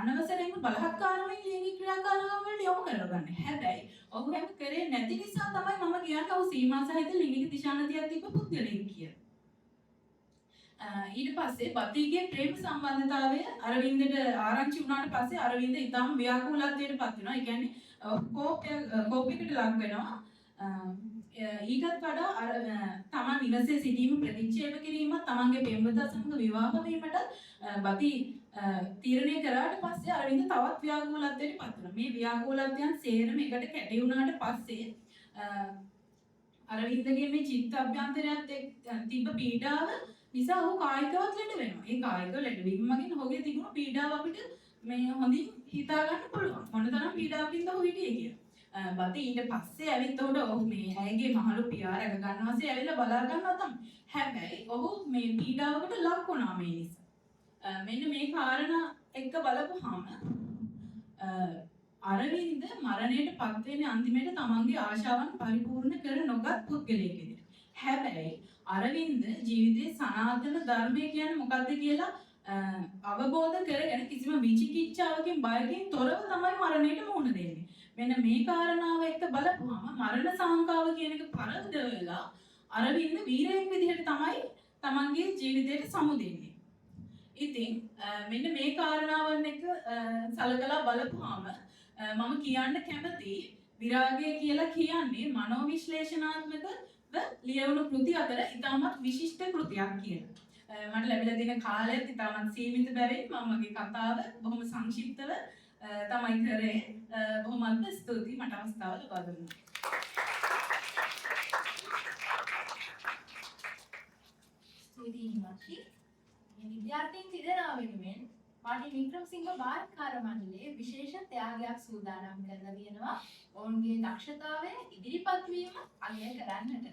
අනවසරයෙන්ම බලහත්කාරයෙන් ලිංගික ක්‍රියාකාරකම් වලට යොමු කරගන්න. හැබැයි ඔහු එහෙම කරේ නැති නිසා තමයි මම කියන්නේ ඔහු සීමා සහිත ලිංගික දිශානතියක් තිබ්බ පුද්ගලයෙක් කියලා. ඊට පස්සේ බතිගේ ප්‍රේම සම්බන්ධතාවය අරවින්දට ආරංචි වුණාට පස්සේ අරවින්ද ඊටම ව්‍යාකූලත්වයට පත් වෙනවා. ඒ කියන්නේ කෝපයකට ලක් වෙනවා. ඊටත් වඩා අර තමන් නිවසේ සිටීම ප්‍රතික්ෂේප කිරීම තමන්ගේ පෙම්වතා සමග විවාහ වීමට බති තීරණය කරාට පස්සේ අරවින්ද තවත් ව්‍යාකූලත්වයට පත් වෙනවා. මේ ව්‍යාකූලත්වයන් සේරම එකට කැටි වුණාට පස්සේ අරවින්දගේ මේ චිත්ත අභ්‍යන්තරයත් තිබ්බ පීඩාව නිසා ඔහු කායිකවත් ලෙඩ වෙනවා. ඒ කායික ලෙඩවීම මගින් ඔහුගේ තිබුණු පීඩාව අපිට මේ හොඳින් හිතා ගන්න පුළුවන්. මොනතරම් පීඩාවකින්ද ඔහු හිටියේ කියලා. බති ඊට පස්සේ ඇවිත් ඔහු මේ ඇයගේ මහලු පියා රැක ගන්නවාසේ ඇවිල්ලා බලා ගන්නවා තමයි. හැබැයි ඔහු මේ පීඩාවකට ලක් වුණා මේ නිසා. මෙන්න මේ කාරණා එක්ක බලපුවාම අරවින්ද මරණයට පත් වෙන්නේ අන්තිමට තමන්ගේ ආශාවන් පරිපූර්ණ කර නොගත් පුද්ගලයෙක් විදිහට. හැබැයි අරවින්ද ජීවිතේ සනාතන ධර්මය කියන්නේ මොකක්ද කියලා අවබෝධ කරගෙන කිසිම විචිකිච්ඡාවකින් බයකින් තොරව තමයි මරණයට මුහුණ දෙන්නේ. මෙන්න මේ කාරණාව එක්ක බලපුවාම මරණ සංකාව කියන එක පරද්ද වෙලා අරවින්ද වීරයෙක් විදිහට තමයි තමන්ගේ ජීවිතයට සමු දෙන්නේ. ඉතින් මෙන්න මේ කාරණාවන් එක්ක සලකලා බලපුවාම මම කියන්න කැමති විරාගය කියලා කියන්නේ මනෝවිශ්ලේෂණාත්මකව ලියවුණු කෘති අතර ඉතාමත් විශිෂ්ට කෘතියක් කියලා. මට ලැබිලා තියෙන කාලයත් ඉතාමත් සීමිත බැවින් මම මගේ කතාව බොහොම සංක්ෂිප්තව තමයි කරේ. බොහොමත්ම ස්තුතියි මට අවස්ථාව ලබා දුන්නා. ස්තුතියි හිමාක්ෂි. මේ විද්‍යාර්ථීන් තිදෙනා වෙනුවෙන් මාඩි වික්‍රමසිංහ බාරකාර මණ්ඩලයේ විශේෂ ත්‍යාගයක් සූදානම් කරලා තියෙනවා. ඔවුන්ගේ දක්ෂතාවය ඉදිරිපත් වීම අගය කරන්නට.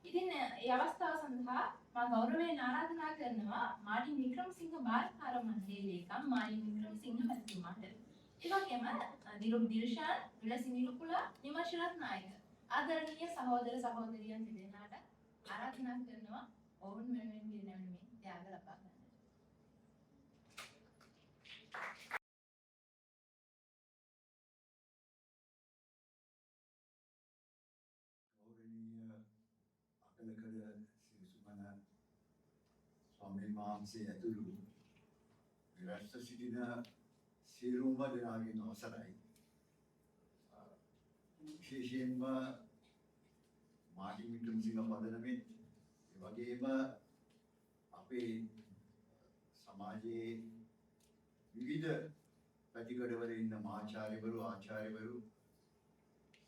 ඉතින් මේ අවස්ථාව සඳහා මම ගෞරවයෙන් ආරාධනා කරනවා මාඩි වික්‍රමසිංහ බාරකාර මණ්ඩලයේ ලේකම් මාඩි වික්‍රමසිංහ මැතිතුමාට. ඒ වගේම දිරුම් දිර්ෂාන්, විලසිනිලුකුලා, නිමර්ෂරත් නායක ආදරණීය සහෝදර සහෝදරියන් දෙදෙනාට ආරාධනා කරනවා ඔවුන් වෙනුවෙන් පිරිනැමීමේ ත්‍යාග ලබා ගන්නට. අකලකඩ සිරිසුමන ස්වාමීන් වහන්සේ ඇතුළු රැස්ව සිටින සියලුම දෙනාගෙන් අවසරයි. විශේෂයෙන්ම මාඩි වික්‍රමසිංහ පදනමෙන් ඒ වගේම අපේ සමාජයේ විවිධ පැතිකඩවල ඉන්න මහාචාර්යවරු ආචාර්යවරු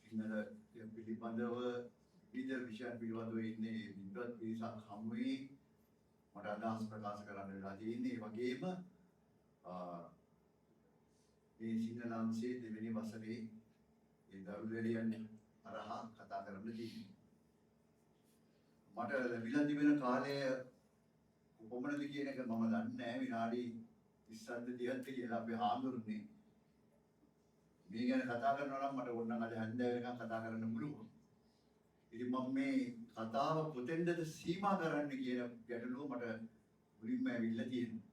සිංහල පිළිබඳව විවිධ විෂයන් පිළිබඳව ඉන්නේ විද්වත් පිරිසක් හමු වී මට අදහස් ප්‍රකාශ කරන්න වෙලා තියෙන්නේ. ඒ වගේම මේ සිංහල අංශයේ දෙවෙනි වසරේ ඒ දරුදෙලියන් අරහා කතා කරන්න තියෙනවා. මට ලැබිලා තිබෙන කාලය කොපමණද කියන එක මම දන්නේ නැහැ. විනාඩි 20ක්ද 30ක්ද කියලා අපි හාමුදුරනේ මේ ගැන කතා කරනවා නම් මට ඕනනම් අද හන්දෑ වෙනකන් කතා කරන්න පුළුවන්. ඉතින් මම මේ කතාව කොතෙන්ද සීමා කරන්න කියන ගැටලුව මට මුලින්ම ඇවිල්ලා තියෙනවා.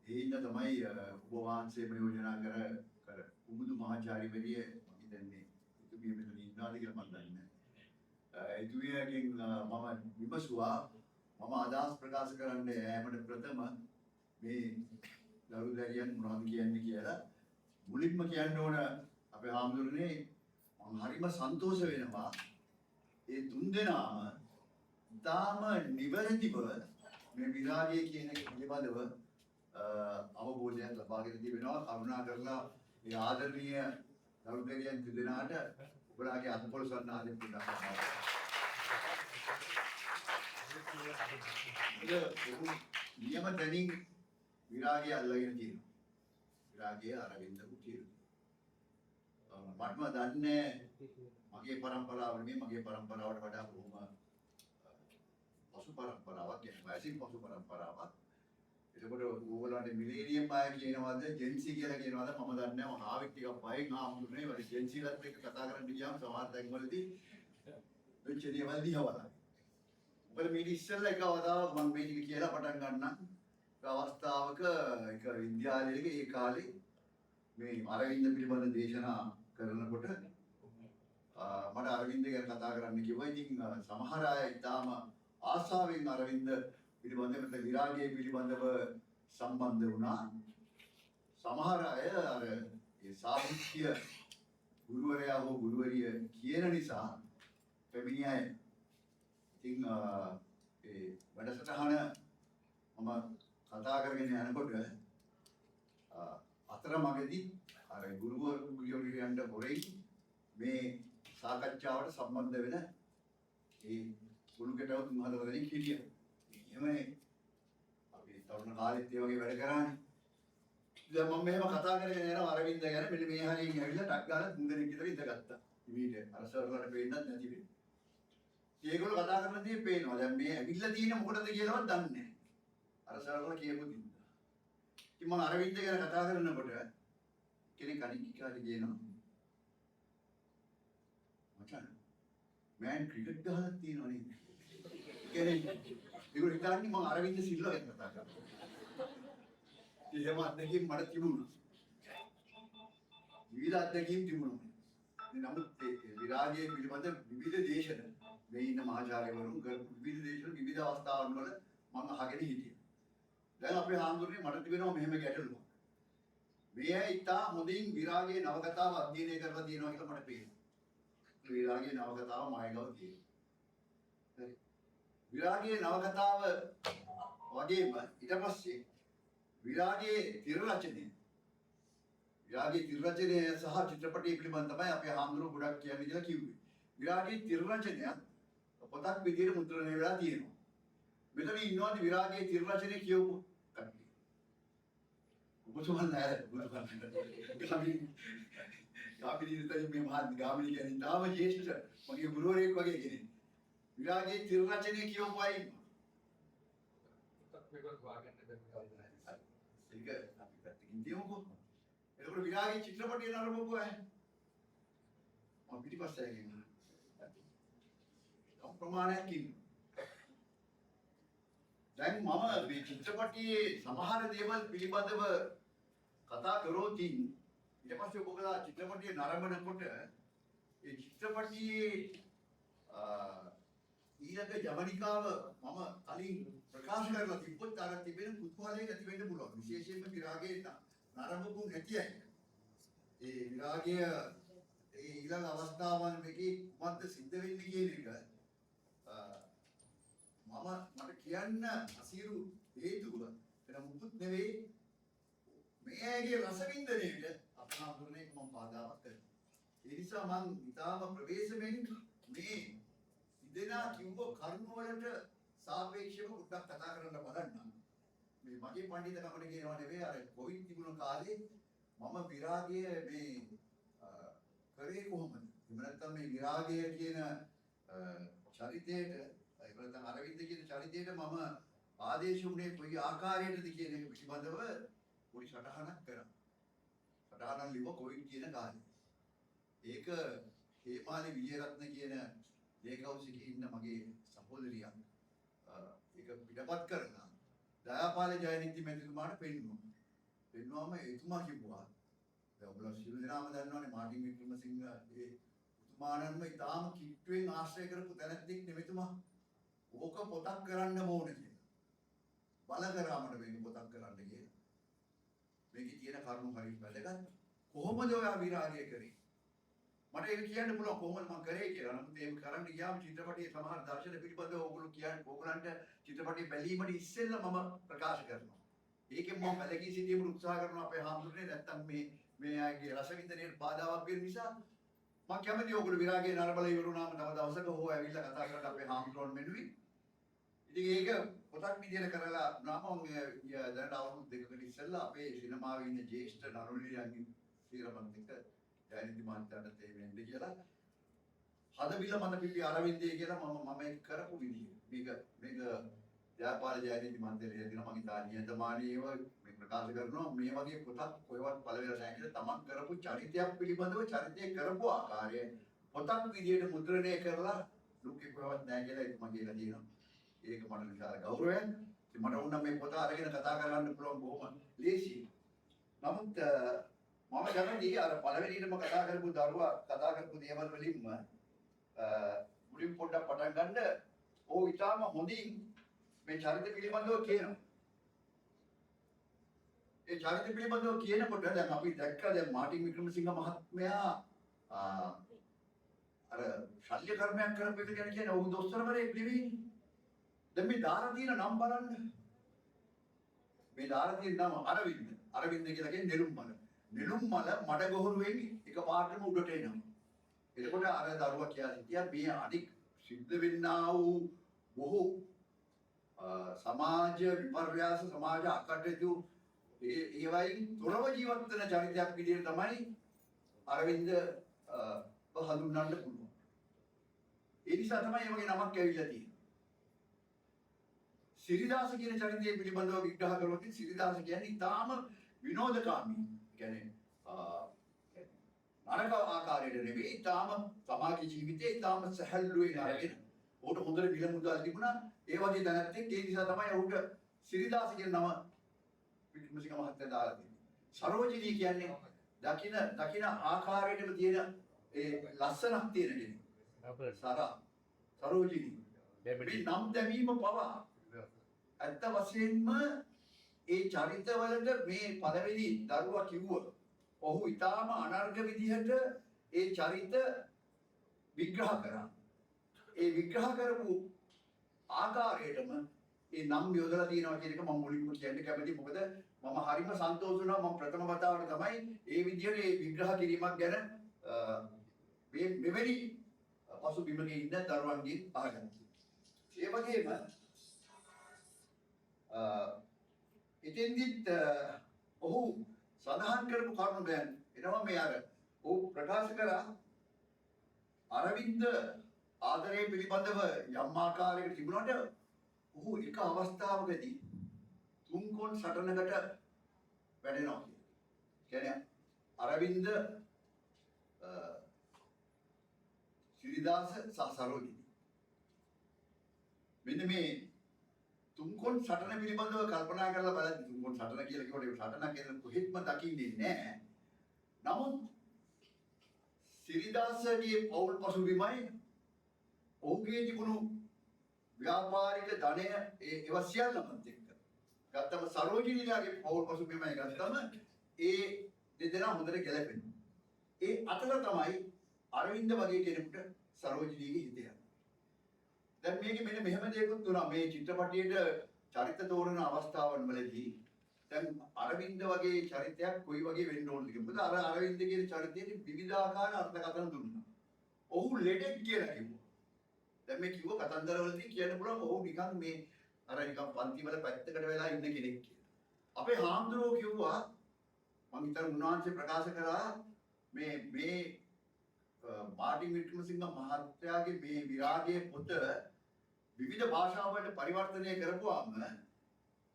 ඒ ඉන්න තමයි ඔබ වහන්සේම යෝජනා කර කුමුදු මහාචාර්යවරිය මම හිතන්නේ එතුමිය මෙතන ඉන්නවාද කියලා මම දන්නේ නැහැ. එතුමියගෙන් මම විමසුවා මම අදහස් ප්‍රකාශ කරන්න ෑමට ප්‍රථම මේ දරුදැරියන් මොනවද කියන්නේ කියලා. මුලින්ම කියන්න ඕන අපේ හාමුදුරනේ මම හරිම සන්තෝෂ වෙනවා ඒ තුන් දෙනාම තාම නිවැරදිව මේ විරාගය කියන එක පිළිබඳව අවබෝධයක් ලබාගෙන තිබෙනවා. කරුණා කරලා ඒ ආදරණීය දරුදැරියන් දෙදෙනාට ඔබලාගේ අත්පොළ සන්නාදයෙන් පුදා කරනවා. නියම තැනින් විරාගය අල්ලගෙන තියෙනවා. විරාගය අරවින්දපු තියෙනවා. මටම දන්නේ මගේ පරම්පරාව නෙමෙයි මගේ පරම්පරාවට වඩා බොහොම පසු පරම්පරාවක් කියන්නේ වයසින් පසු පරම්පරාවක්. එතකොට ඕගොල්ලන්ට මිලේනියම් අය කියනවාද ජෙන්සි කියලා කියනවාද මම දන්නේ නැහැ. මම ආවෙත් ටිකක් බයෙන් ආමුනේ. වල ජෙන්සිලත් එක්ක කතා කරන්න ගියාම සමහර තැන්වලදී වෙච්ච දේවල් දිහවලා. මොකද මේ ඉස්සෙල්ලා එක අවදාවක් මම මේ ටික කියලා පටන් ගන්නම්. අවස්ථාවක එක විද්‍යාලයක ඒ කාලේ මේ අරවින්ද පිළිබඳ දේශනා කරනකොට මට අරවින්ද ගැන කතා කරන්න කිව්වා. ඉතින් සමහර අය ඉතාලම ආසාවෙන් අරවින්ද පිළිබඳව නැත්නම් විරාගයේ පිළිබඳව සම්බන්ධ වුණා. සමහර අය අර ඒ සාහිත්‍ය ගුරුවරයා හෝ ගුරුවරිය කියන නිසා පැමිණි අය. ඉතින් ඒ වැඩසටහන මම කතා කරගෙන යනකොට අතරමඟදී අර ගුරුවරයන්ට හොරෙන් මේ සාකච්ඡාවට සම්බන්ධ වෙන ඒ කුළු ගැටව 3-4 දෙනෙක් හිටියා. එහෙමනේ අපි තරුණ කාලෙත් ඒ වගේ වැඩ කරානේ. දැන් මම මෙහෙම කතා කරගෙන යනවා අරවින්ද ගැන මෙන්න මේ හරියෙන් ඇවිල්ලා ටක් ගාලා 3 දෙනෙක් විතර ඉඳගත්තා. ඉමීඩියට් අර සර්වර්ලට පේන්නත් නැති වෙන්නේ. ඒගොල්ලෝ කතා කරන දේ පේනවා. දැන් මේ ඇවිල්ලා තියෙන මොකටද කියලාවත් දන්නේ නැහැ. අර සර්වර්ල කියපු දින්ද. ඉතින් මම අරවින්ද ගැන කතා කරනකොට කෙනෙක් අනික් කාලේ කියනවා මචං මෑන් ක්‍රිකට් ගහලා තියෙනවා නේද? කෙනෙක් ඒගොල්ලෝ හිතන්නේ මම අරවින්ද සිල්වා ගැන කතා කරනවා. එහෙම අත්දැකීම් මට තිබුණා. විවිධ අත්දැකීම් තිබුණා. නමුත් ඒ විරාගයේ පිළිබඳ විවිධ දේශන මේ ඉන්න මහාචාර්යවරුන් කරපු විවිධ දේශන විවිධ අවස්ථාවන් වල මම අහගෙන හිටියා. දැන් අපේ හාමුදුරනේ මට තිබෙනවා මෙහෙම ගැටලුවක්. මේ අය ඉතා හොඳින් විරාගයේ නවකතාව අධ්‍යයනය කරලා තියෙනවා කියලා මට පේනවා. විරාගයේ නවකතාව මායගව තියෙනවා. හරි. විරාගයේ නවකතාව වගේම ඊට පස්සේ විරාගයේ තිර රචනය සහ චිත්‍රපටය පිළිබඳ තමයි අපේ හාමුදුරුවෝ ගොඩක් කියන්නේ කියලා කිව්වේ. විරාගයේ තිර රචනය පොතක් විදිහට මුද්‍රණය වෙලා තියෙනවා. මෙතන ඉන්නවාද විරාගයේ තිර රචනය කියවපු කට්ටිය? ඔබතුමන් නෑ ගාමිණී මේ මහත් ගාමිණී කියන්නේ තාම ජේෂ්ඨ මගේ ගුරුවරයෙක් වගේ කෙනෙක්. විරාගයේ තිර රචනය කියවපු අය ඉන්නවා. ඒක අපි පැත්තකින් තියමුකෝ. එතකොට විරාගයේ චිත්‍රපටය නරඹපු අය මම පිටිපස්සේ යගෙන ප්‍රමාණයක් ඉන්නවා. දැන් මම මේ චිත්‍රපටයේ සමහර දේවල් පිළිබඳව කතා කරොත් ඊට පස්සේ ඔබ කලා චිත්‍රපටයේ නරඹනකොට ඒ චිත්‍රපටයේ ඊළඟ ජවනිකාව මම කලින් ප්‍රකාශ කරලා තිබ්බොත් අර තිබෙන කුතුහලය නැති වෙන්න පුළුවන්. විශේෂයෙන්ම විරාගයේ නරඹපු නැති අය. ඒ විරාගය ඒ ඊළඟ අවස්ථාවන් මේකේ කුමක්ද සිද්ධ වෙන්නේ කියන එක මට කියන්න අසීරු හේතුව වෙන මුකුත් නෙවෙයි. මේ ඇගේ රසවින්දනයේට අපහාමුදුරනේ මම බාධාවක් කරනවා. ඒ නිසා මම ඊටාම ප්‍රවේශමෙන් මේ ඉදෙනා කිව්ව කර්ම වලට සාපේක්ෂව පොඩ්ඩක් කතා කරන්න බලන්න. මේ මගේ පඬිතුකමනේ කියනවා නෙවෙයි අර කොවිඩ් තිබුණ කාලේ මම විරාගය මේ කරේ කොහොමද? එහෙම නැත්නම් මේ විරාගය කියන චරිතයට එහෙම නැත්නම් අරවින්ද කියන චරිතයට මම ආදේශ උනේ කොයි ආකාරයකටද කියන එක පිළිබඳව පොඩි සටහනක් කරා. සටහනක් ලිව කොවිඩ් කියන කාලේ. ඒක හේමාලි විජේරත්න කියන ලේකවුසිකේ ඉන්න මගේ සහෝදරියක් ඒක පිටපත් කරලා දයාපාල ජයනිත්‍ය මැතිතුමාට පෙන්නුවා. පෙන්නුවම එතුමා කිව්වා දැන් ඔයගොල්ලෝ සියලු දෙනාම දන්නවනේ මාටින් වික්‍රමසිංහ ඒ උතුමාණන්ම ඉතාම කිට්ටුවෙන් ආශ්‍රය කරපු තැනැත්තෙක් නෙමෙතුමා. ඕක පොතක් කරන්න ඕනේ කියලා. බල කරාමට මේක පොතක් කරන්න කියලා. මේකේ තියෙන කරුණු හරිය වැදගත්. කොහොමද ඔයා විරාගය කරේ? මට ඒක කියන්න පුළුවන් කොහොමද මම කරේ කියලා. නමුත් ඒක කරන්න ගියාම චිත්‍රපටයේ සමහර දර්ශන පිළිබඳව ඕගොල්ලෝ කියන්නේ ඕගොල්ලන්ට චිත්‍රපටය බැලීමට ඉස්සෙල්ලා මම ප්‍රකාශ කරනවා. ඒකෙන් මම වැළකී සිටීමට උත්සාහ කරනවා අපේ හාමුදුරනේ නැත්තම් මේ අයගේ රසවින්දනයේ බාධාවක් වෙන නිසා මම කැමති ඕගොල්ලෝ විරාගයේ නරඹලා ඉවරුනාම තව දවසක හෝ ඇවිල්ලා කතා කරලා අපේ හාමුදුරන් මෙනුයි. ඉතින් ඒක පොතක් විදියට කරලා නාම දැනට අවුරුදු දෙකකට ඉස්සෙල්ලා අපේ සිනමාවේ ඉන්න ජ්‍යෙෂ්ඨ නළුනියන්ගේ සීරමන්තික ජයනිති මහත්තයාට තේරෙන්න කියලා හදවිල මන පිපි අරවින්දේ කියලා මම ඒක කරපු විදිය. මේක ජයපාල ජයනිති මහත්තයා කියන මගේ තානියතමානීව මේ ප්‍රකාශ කරනවා මේ වගේ පොතක් කොහෙවත් පළවෙලා නැහැ කියලා තමන් කරපු චරිතයක් පිළිබඳව චරිතය කරපු ආකාරය පොතක් විදියට මුද්‍රණය කරලා ලෝකෙ කොහෙවත් නැහැ කියලා ඒක මම කියලා තියෙනවා. ඒක මට විශාල ගෞරවයක්. ඉතින් මට වුණා මේ පොත අරගෙන කතා කරන්න පුළුවන් බොහොම ලේසියි. නමුත් මම දැනදී අර පළවෙනියටම කතා කරපු දරුවා කතා කරපු දේවල් වලින්ම මුලින් පොඩ්ඩක් පටන් ගන්න ඔහු ඉතාම හොඳින් මේ චරිත පිළිබඳව කියනවා. ඒ චරිත පිළිබඳව කියනකොට දැන් අපි දැක්කා දැන් මාටින් වික්‍රමසිංහ මහත්මයා අර ශල්‍ය කර්මයක් කරපු එක ගැන කියන්නේ ඔහු දොස්තරවරයෙක් නෙවෙයි. දැන් මේ දාලා තියෙන නම් බලන්න. මේ දාලා තියෙන නම අරවින්ද. අරවින්ද කියලා කියන්නේ නෙළුම්මල. නෙළුම්මල මඩගොහරුවෙන් එකපාරටම උඩට එනවා. එතකොට අර දරුවා කියලා හිටියා මේ අනික් සිද්ධ වෙන්නා වූ බොහෝ සමාජ විපර්යාස සමාජ අකටයුතු ඒවයින් තොරව ජීවත් වෙන චරිතයක් විදිහට තමයි අරවින්ද හඳුන්වන්න පුළුවන්. ඒ නිසා තමයි මේ වගේ නමක් ඇවිල්ලා තියෙන්නේ. සිරිදාස කියන චරිතය පිළිබඳව විග්‍රහ කරනකොට සිරිදාස කියන්නේ ඊටාම විනෝදකාමී. කියන්නේ නරක ආකාරයට නෙවෙයි ඊටාම සමාජ ජීවිතේ ඊටාම සැහැල්ලුවෙන් අරගෙන ඔහුට හොඳට විල මුදල් තිබුණා. ඒ වගේ දැනත්තෙක් ඒ නිසා තමයි ඔහුට සිරිදාස කියන නම වික්‍රමසිංහ මහත්තයා දාලා තියෙන්නේ. සරෝජිනී කියන්නේ දකින ආකාරයටම තියෙන ඒ ලස්සනක් තියෙන කෙනෙක්. සරෝජිනී. මේ නම් දැමීම පවා ඇත්ත වශයෙන්ම ඒ චරිතවලට මේ පළවෙනි දරුවා කිව්වොත් ඔහු ඊටාම අනර්ග විදිහට ඒ චරිත විග්‍රහ කරා. ඒ විග්‍රහ කරපු ආකාරයටම ඒ නම් යොදලා තියෙනවා කියන එක මම මුලින්ම කියන්න කැමතියි. මොකද මම හරිම සන්තෝෂ වුණා. මම ප්‍රථම වතාවට තමයි ඒ විදිහට ඒ විග්‍රහ කිරීමක් ගැන මෙවැනි පසුබිමක ඉන්න දරුවන්ගෙන් අහගන්නවා. ඒ වගේම එතෙන්දිත් ඔහු සඳහන් කරපු කරුණු දැන් එනවා මේ අර ඔහු ප්‍රකාශ කරා අරවින්ද ආදරය පිළිබඳව යම් ආකාරයකට තිබුණාට ඔහු එක අවස්ථාවකදී තුන්කොන් සටනකට වැඩෙනවා කියලා. කියන්නේ අරවින්ද සිරිදාස සහ සරෝජිනී මෙන්න මේ තුන්කොන් සටන පිළිබඳව කල්පනා කරලා බලද්දී තුන්කොන් සටන කියලා කිව්වට ඒ සටනක් කියන කොහෙත්ම දකින්නේ නැහැ. නමුත් සිරිදාසගේ පෞල් පසුබිමයි ඔහුගේ තිබුණු ව්‍යාපාරික ධනය ඒව සියල්ලමත් එක්ක ගත්තම සරෝජිනීලාගේ පෞල් පසුබිමයි ගත්තම ඒ දෙදෙනා හොඳට ගැලපෙනවා. ඒ අතර තමයි අරවින්ද වගේ කෙනෙකුට සරෝජිනීගේ හිත යනවා. දැන් මේකේ මෙන්න මෙහෙම දෙයක්ත් තුනා මේ චිත්‍රපටයේට චරිත තෝරන අවස්ථාවන් වලදී දැන් අරවින්ද වගේ චරිතයක් කොයි වගේ වෙන්න ඕනද කියලා. මොකද අර අරවින්ද කියන චරිතයේ විවිධාකාර අර්ථකථන දුන්නා. ඔහු ලෙඩෙක් කියලා කිව්වා. දැන් මේ කිව්ව කතන්දරවලදී කියන්න පුළුවන් ඔහු නිකන් මේ අර නිකන් පන්ති වල පැත්තකට වෙලා ඉන්න කෙනෙක් කියලා. අපේ හාමුදුරුවෝ කිව්වා මම හිතන උන්වහන්සේ ප්‍රකාශ කරා මේ මාටින් වික්‍රමසිංහ මහත්තයාගේ මේ විරාගයේ පොත විවිධ භාෂාවලට පරිවර්තනය කරපුවාම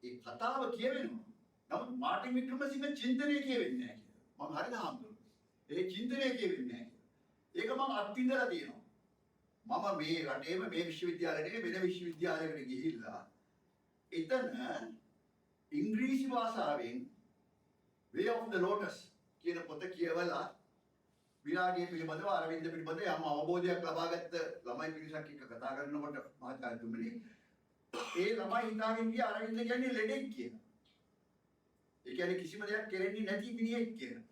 ඒ කතාව කියවෙනවා. නමුත් මාටින් වික්‍රමසිංහ චින්තනය කියවෙන්නේ නැහැ කියලා. මම හරිද හාමුදුරුවෝ? ඒ චින්තනය කියවෙන්නේ නැහැ කියලා. ඒක මම අත්විඳලා තියෙනවා. මම මේ රටේම මේ විශ්වවිද්‍යාලයේ වෙන විශ්වවිද්‍යාලයකට ගිහිල්ලා එතන ඉංග්‍රීසි භාෂාවෙන් Way of the Lotus කියන පොත කියවලා විරාගය පිළිබඳව අරවින්ද පිළිබඳව යම් අවබෝධයක් ලබාගත්ත ළමයි පිරිසක් එක්ක කතා කරනකොට මහාචාර්යතුමනි ඒ ළමයි හිතාගෙන ගියා අරවින්ද කියන්නේ ලෙඩෙක් කියලා. ඒ කියන්නේ කිසිම දෙයක් කෙරෙන්නේ නැති මිනිහෙක් කියලා.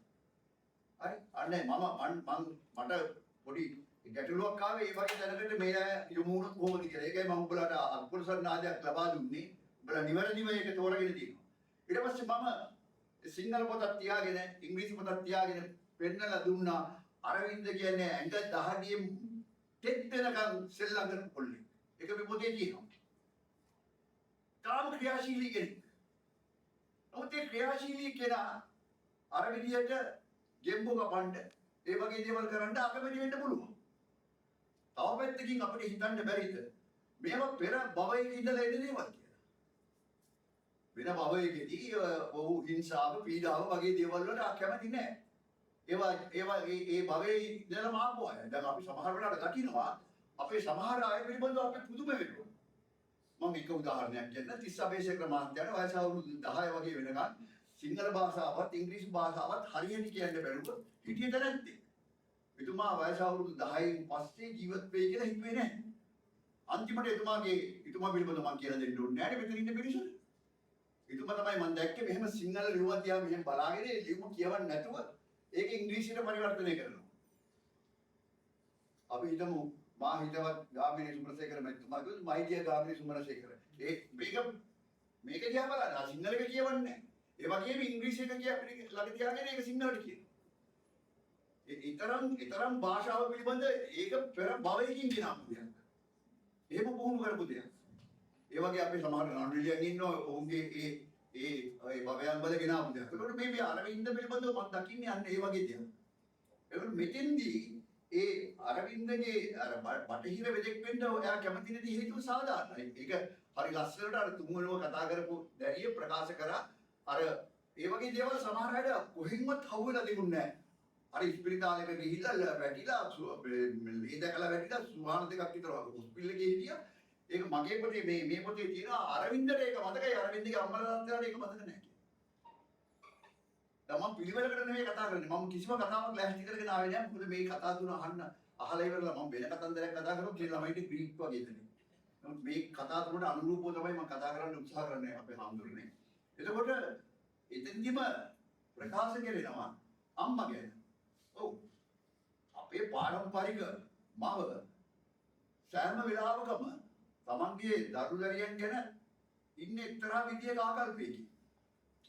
හරි අනේ මට පොඩි ගැටලුවක් ආවේ ඒ වගේ දැනකට මේ යොමු වුණොත් කොහොමද කියලා. ඒකයි මම උඹලාට අකුරසන්නාදයක් ලබා දුන්නේ. උඹලා නිවැරදිව ඒක තෝරගෙන තියෙනවා. ඊට පස්සේ මම සිංහල පොතක් තියාගෙන ඉංග්‍රීසි පොතක් තියාගෙන පෙන්නලා දුන්නා. අරවින්ද කියන්නේ ඇඟ දහඩියෙන් තෙත් වෙනකන් සෙල්ලම් කරන පොල්ලේ. ඒක මේ පොතේ තියෙනවා. තාම ක්‍රියාශීලී කෙනෙක්. නමුත් ඒ ක්‍රියාශීලී කෙනා අර විදියට ගෙම්බෝ කපන්න ඒ වගේ දේවල් කරන්න අකමැති වෙන්න පුළුවන්. තව පැත්තකින් අපිට හිතන්න බැරිද මේවා පෙර භවයක ඉඳලා එන දේවල් කියලා. වෙන භවයකදී ඔහු හිංසාව පීඩාව වගේ දේවල් වලට අකමැති නැහැ. ඒවා ඒ භවයේ ඉඳලාම ආපු අය. දැන් අපි සමහර වෙලාවට දකින්නවා අපේ සමහර අය පිළිබඳව අපි පුදුම වෙනවා. මම එක උදාහරණයක් කියන්න. තිස්ස අබේසේකර මහත්තයාට වයස අවුරුදු 10 වගේ වෙනකන් සිංහල භාෂාවත් ඉංග්‍රීසි භාෂාවත් හරියට කියන්න බැරුව හිටියද නැත්තේ. එතුමා වයස අවුරුදු 10න් පස්සේ ජීවත් වෙයි කියලා හිතුවේ නැහැ. අන්තිමට එතුමා පිළිබඳව මම කියලා දෙන්න ඕනේ නැහැ මෙතන ඉන්න මිනිස්සුන්ට. එතුමා තමයි මම දැක්කේ මෙහෙම සිංහල ලියුමක් තියා මෙහෙම බලාගෙන ඒ ලියුම කියවන්න නැතුව ඒක ඉංග්‍රීසියට පරිවර්තනය කරනවා. අපි හිතමු මා හිතවත් ගාමිණී සුමරසේකර මහත්මයා කිව්වොත් මයිඩිය ගාමිණී සුමරසේකර. මේක දිහා බලන්න සිංහල එක කියවන්නේ නැහැ. ඒ වගේම ඉංග්‍රීසි එක ළඟ තියාගෙන ඒක සිංහලට කියනවා. ඊතරම් භාෂාව පිළිබඳ ඒක පෙර භවයකින් ගෙනාපු දෙයක්. එහෙම පුහුණු කරපු දෙයක්. ඒ වගේ අපේ සමහර රණවිලියන් ඉන්නවා ඔවුන්ගේ ඒ භවයන් වල ගෙනාපු දෙයක්. ඒකට මේ අරවින්ද පිළිබඳව මම දකින්නේ අන්න ඒ වගේ දෙයක්. ඒකට මෙතෙන්දී ඒ අරවින්දගේ අර බටහිර වෙදෙක් වෙන්න ඔයා කැමති නැති හේතුව සාධාරණයි. ඒක හරි ලස්සනට අර තුන්වෙනිව කතා කරපු දැරිය ප්‍රකාශ කරා. අර ඒ වගේ දේවල් සමහර අය කොහෙන්වත් හවුලා තිබුණේ නැහැ. අර ඉස්පිරිතාලෙක ගිහිල්ලා වැටිලා මේ දැකලා වැටිලා සුවාන දෙකක් විතර හොස්පිටල් එකේ හිටියා. ඒක මගේ පොතේ මේ පොතේ තියෙන අරවින්දට ඒක මතකයි. අරවින්දගේ අම්මලා තාත්තලාට ඒක මතක නැහැ. දැන් මම පිළිවෙලකට නෙමෙයි කතා කරන්නේ. මම කිසිම කතාවක් ලෑස්ති කරගෙන ආවේ නැහැ. මොකද මේ කතා තුන අහලා ඉවරලා මම වෙන කතන්දරයක් කතා කරොත් ඒ ළමයිට ග්‍රීක් වගේ දෙන්නේ. නමුත් මේ කතා තුනට අනුරූපව තමයි මම කතා කරන්න උත්සාහ කරන්නේ අපේ හාමුදුරනේ. එතකොට එතෙන්දිම ප්‍රකාශ කරනවා අම්මා ගැන. ඔව්. අපේ පාරම්පරික මව සෑම වෙලාවකම තමන්ගේ දරු දරියන් ගැන ඉන්නේ එක්තරා විදියක ආකල්පයකින්.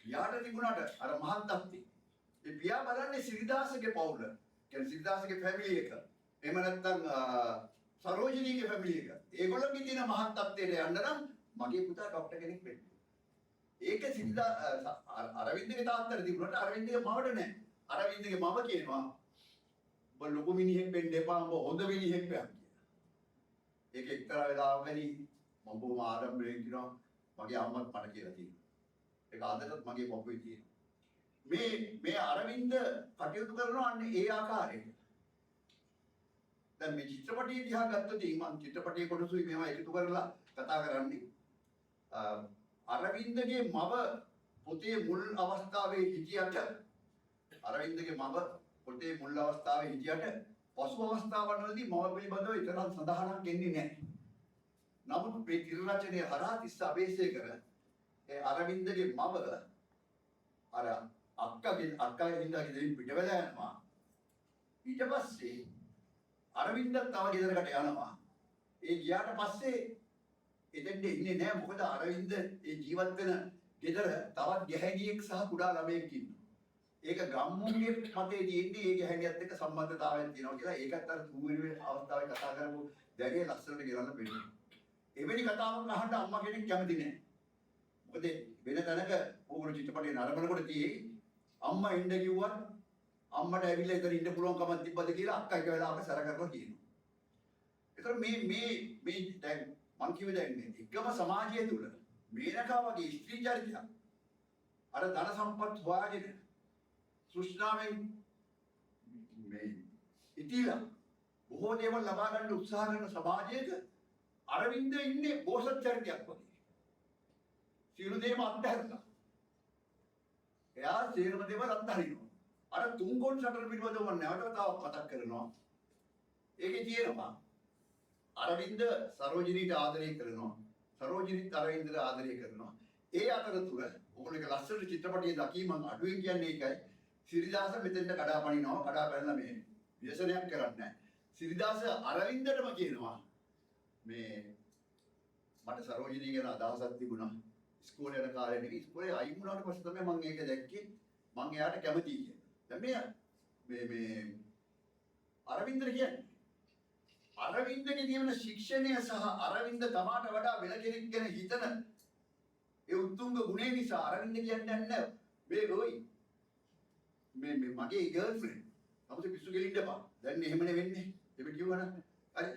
පියාට තිබුණාට අර මහත්තත්ති. ඒ පියා බලන්නේ සිරිදාසගේ පවුල. කියන්නේ සිරිදාසගේ ෆැමිලි එක. එහෙම නැත්නම් සරෝජිනීගේ ෆැමිලි එක. ඒගොල්ලෝගේ තියෙන මහත්තත්වයට යන්න නම් මගේ පුතා ડોක්ටර් කෙනෙක් වෙන්න. ඒක අරවින්දගේ තාත්තට තිබුණාට අරවින්දගේ මවට නැහැ. අරවින්දගේ මම කියනවා ඔබ ලොකු මිනිහෙක් වෙන්න එපා ඔබ හොඳ මිනිහෙක් වෙන්න කියලා. ඒක එක්තරා වෙලාවකදී මම බොහොම ආරම්භයෙන් කියනවා මගේ අම්මත් මට කියලා තියෙනවා. ඒක අදටත් මගේ පොකුවේ තියෙනවා. මේ අරවින්ද කටයුතු කරනවා අන්නේ ඒ ආකාරයට. දැන් මේ චිත්‍රපටිය දිහා ගත්තොත් මම චිත්‍රපටියේ කොටසුයි මේවා එකතු කරලා කතා කරන්නේ. අරවින්දගේ මව පොතේ මුල් අවස්ථාවේ හිටියට පසු අවස්ථාවන් වලදී මව පිළිබඳව ඊතරම් සඳහනක් එන්නේ නැහැ. නමුත් මේ තිර රචනයේ හරහා තිස්ස අබේසේකර ඒ අරවින්දගේ මව අර අක්කාගේ හින්දාගේ පිට වෙලා යනවා. ඊට පස්සේ අරවින්දත් තව ගෙදරකට යනවා. ඒ ගියාට පස්සේ එතෙන්ට ඉන්නේ නැහැ. මොකද අරවින්ද ඒ ජීවත් වෙන ගෙදර තවත් ගැහැණියෙක් සහ කුඩා ළමයෙක් ඉන්නවා. ඒක ගම්මුන්ගේ මතේ තියෙන්නේ ඒ ගැහැණියත් එක්ක සම්බන්ධතාවයක් තියෙනවා කියලා. ඒකත් අර තුන්වෙනි අවස්ථාවේ කතා කරපු දැරිය ලස්සනට ගෙනල්ලා පෙන්නනවා. එවැනි කතාවක් අහන්න අම්මා කෙනෙක් කැමති නැහැ. මොකද වෙන තැනක ඕගොල්ලෝ චිත්‍රපටයේ නරඹනකොට තියෙයි අම්මා ඉන්න කිව්වත් අම්මට ඇවිල්ලා ඉතින් ඉන්න පුළුවන් කමක් තිබ්බද කියලා අක්කා එක වෙලාවක සැර කරලා කියනවා. ඒතර මේ දැන් මං කිව්වේ දැන් එකම සමාජය තුල මේනකා වගේ ස්ත්‍රී චරිතයක් අර ධන සම්පත් හොයාගෙන සෘෂ්ණාවෙන් මේ ඉතිලා බොහෝ දේවල් ලබා ගන්න උත්සාහ කරන සමාජයක අරවින්ද ඉන්නේ බෝසත් චරිතයක් වගේ. සියලු දේම අත්හැරලා. එයා සියලුම දේවල් අත්හරිනවා. අර තුන්කොන් සටන පිළිබඳව මම නැවත වතාවක් මතක් කරනවා. ඒකේ තියෙනවා අරවින්ද සරෝජිනීට ආදරය කරනවා. සරෝජිනීත් අරවින්දට ආදරය කරනවා. ඒ අතරතුර ඕගොල්ලෝ එක ලස්සන චිත්‍රපටිය දකී මම අඩුවෙන් කියන්නේ ඒකයි. සිරිදාස මෙතෙන්ට කඩා පනිනවා. කඩා පැනලා මේ ව්‍යසනයක් කරන්නේ නැහැ. සිරිදාස අරවින්දටම කියනවා මේ මට සරෝජිනී ගැන අදහසක් තිබුණා. ඉස්කෝලේ යන කාලේදී ඉස්කෝලේ අයින් වුණාට පස්සේ තමයි මම ඒක දැක්කේ. මම එයාට කැමතියි කියලා. දැන් මේ අරවින්දට කියන්නේ අරවින්දගේ තියෙන ශික්ෂණය සහ අරවින්ද තමාට වඩා වෙන කෙනෙක් ගැන හිතන ඒ උතුම්ම ගුණය නිසා අරවින්ද කියන්නේ නැහැ මේ රොයි මේ මගේ ගර්ල්ෆ්‍රෙන්ඩ් අපිට පිස්සු ගෙලින්න එපා. දැන් එහෙමනේ වෙන්නේ. ඒක කිව්වනම් හරි.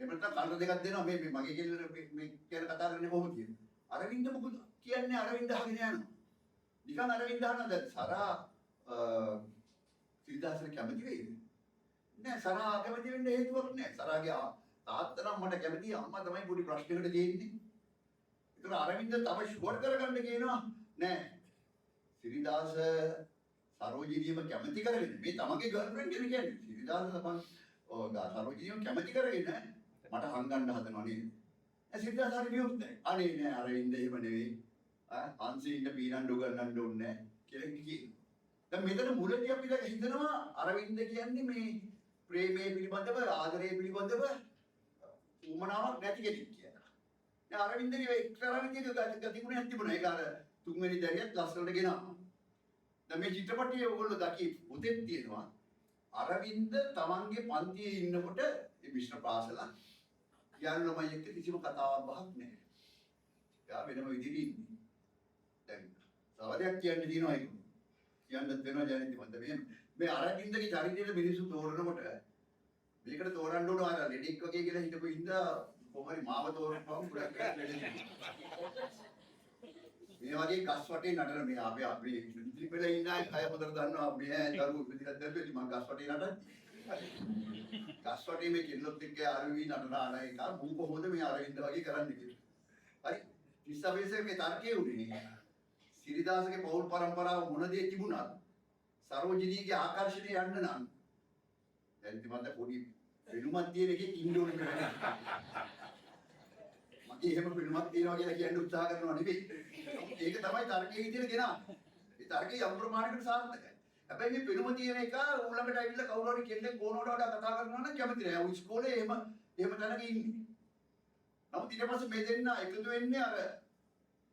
එහෙම නැත්නම් කල්ර දෙකක් දෙනවා මේ මගේ කෙල්ල මේ කියන කතා කරන්නේ කොහොමද කියන්නේ. අරවින්ද මොකද කියන්නේ අරවින්ද අහගෙන යනවා. නිකන් අරවින්ද අහනවා දැන් සරා සිරිදාසට කැමති වෙයිද? නෑ සරා කැමති වෙන්න හේතුවක් නෑ. සරාගේ තාත්තා නම් මට කැමතියි අම්මා තමයි පොඩි ප්‍රශ්නයකට තියෙන්නේ. ඒතර අරවින්ද තව ෂුවර් කරගන්න කියනවා නෑ. සිරිදාස සරෝජිනියම කැමති කරගෙන මේ තමගේ ගර්ල්ෆ්‍රෙන්ඩ් කෙනෙක් කියන්නේ. සිරිදාස තමයි සරෝජිනියම කැමති කරගෙන මට හංගන්න හදනවා නේද? සිද්ධාර්ථ හරි විවෘතයි. අනේ නෑ අරවින්ද එහෙම නෙවෙයි. අන්සින්න පීනන්න උගන්නන්න ඕනේ නෑ කියලා කියනවා. දැන් මෙතන මුලදී අපි දැන් හිතනවා අරවින්ද කියන්නේ මේ ප්‍රේමයේ පිළිබඳව ආදරයේ පිළිබඳව උමනාවක් නැති කෙනෙක් කියලා. දැන් අරවින්දගේ එක්තරා විදිහක ගතිගුණයක් තිබුණා. ඒක අර තුන්වෙනි දැරියත් ලස්සනට ගෙනාවා. දැන් මේ චිත්‍රපටයේ ඔයගොල්ලෝ දකි උදෙත් තියෙනවා. අරවින්ද තමන්ගේ පන්තියේ ඉන්නකොට ඒ විශ්ව පාසල යාළු ළමයි එක්ක කිසිම කතාවක් බහක් නැහැ. එයා වෙනම විදිහට ඉන්නේ. දැන් සවදයක් කියන්න තියෙනවා ඒක. කියන්නත් වෙනවා ජයන්ති මන්ද මේ අරවින්දගේ චරිතයේ මිනිස්සු තෝරනකොට මේකට තෝරන්න ඕන අර ලෙඩෙක් වගේ කියලා හිතපු ඉඳා කොහොමරි මාව තෝරපුවම ගොඩක් මේ වගේ ගස් වටේ නටන මේ අපි ඉතිරි පෙළ ඉන්න අය කය හොඳට දන්නවා මේ දරුවෝ ඉදිරියට දැල්පෙලි මම ගස් වටේ නටන්නේ ගස් වටේ මේ කිල්ලොත් එක්ක ආරවි නටන ආන එක මූ කොහොමද මේ අරවින්ද වගේ කරන්නේ කියලා හරි තිස්සබේසේගේ තර්කයේ උනේ සිරිදාසගේ පෞල් පරම්පරාව මොන දේ තිබුණත් සරෝජිනීගේ ආකර්ෂණය යන්න නම් දැන් ඉතින් පොඩි වෙනුමක් තියෙන එකේ ඉන්න ඕනේ නෑ මගේ එහෙම වෙනුමක් තියෙනවා කියලා කියන්න උත්සාහ කරනවා නෙවෙයි ඒක තමයි තර්කයේ විදිහට ගෙනාවේ ඒ තර්කයේ යම් ප්‍රමාණයකට සාර්ථකයි හැබැයි මේ වෙනුම තියෙන එක ඌළඟට ඇවිල්ලා කවුරු හරි කෙල්ලෙක් ගෝනකට වඩා කතා කරනවා නම් කැමති නෑ ඌ ඉස්කෝලේ එහෙම තැනක ඉන්නේ නමුත් ඊට පස්සේ මේ දෙන්න එකතු වෙන්නේ අර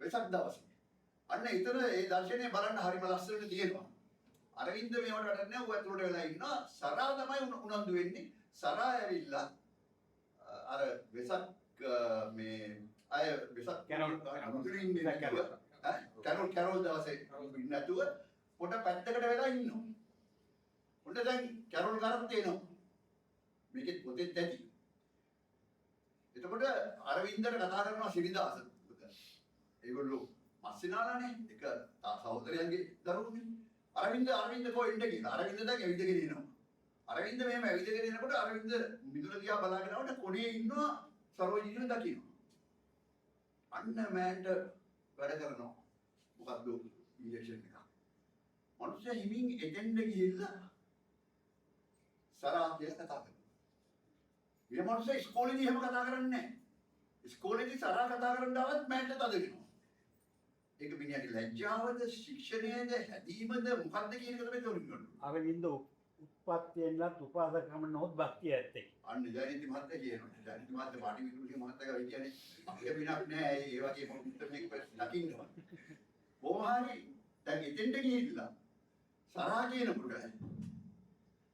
වෙසක් දවසේ අන්න එතන ඒ දර්ශනය බලන්න හරිම ලස්සනට තියෙනවා. අරවින්ද මේවට වැඩක් නැහැ. ඌ ඇතුළට වෙලා ඉන්නවා. සරා තමයි උනන්දු වෙන්නේ. සරා ඇවිල්ලා අර වෙසක් මේ අය වෙසක් කැරෝල් දවසේ නැතුව පොඩ පැත්තකට වෙලා ඉන්නවා. උන්ට දැන් කැරෝල් කරත් තේනවා. මේකෙත් පොතෙත් ඇති. එතකොට අරවින්දට කතා කරනවා සිරිදාස. ඒගොල්ලෝ මස්සිනාලානේ එක සහෝදරයන්ගේ දරුවෝනේ අරවින්ද කො එන්න කියලා අරවින්ද දැන් ඇවිදගෙන එනවා අරවින්ද මෙහෙම ඇවිදගෙන එනකොට අරවින්ද මිදුල දිහා බලාගෙන යනකොට කොනේ ඉන්නවා සරෝජිනිය දකින්න අන්න මෑන්ට වැඩ කරනවා මොකද්ද ඉන්ජෙක්ෂන් එක මනුස්සයා හිමින් එතෙන්ද ගිහිල්ලා සරා කියලා කතා කරනවා ඊට මනුස්සයා ඉස්කෝලේදී එහෙම කතා කරන්නේ නැහැ ඉස්කෝලේදී සරා කතා කරන්න ආවත් මෑන්ට තද වෙනවා ඒක මිනිහගේ ලැජ්ජාවද ශික්ෂණයද හැදීමද මොකක්ද කියන එක තමයි තෝරන්නේ. අරවින්ද උත්පත්තියෙන්වත් උපාසකකම නොත් භක්තිය ඇත්තේ. අන්න ජයන්ති මහත්තයා කියනවා. ජයන්ති මහත්තයා පාටි විදුලිගේ මහත්තයා කියන්නේ අපේ විනාක් නෑ ඒ වගේ මොකක්ද මේක දකින්නවා. කොහොමහරි දැන් එතෙන්ට ගිහිල්ලා සරා කියනකොට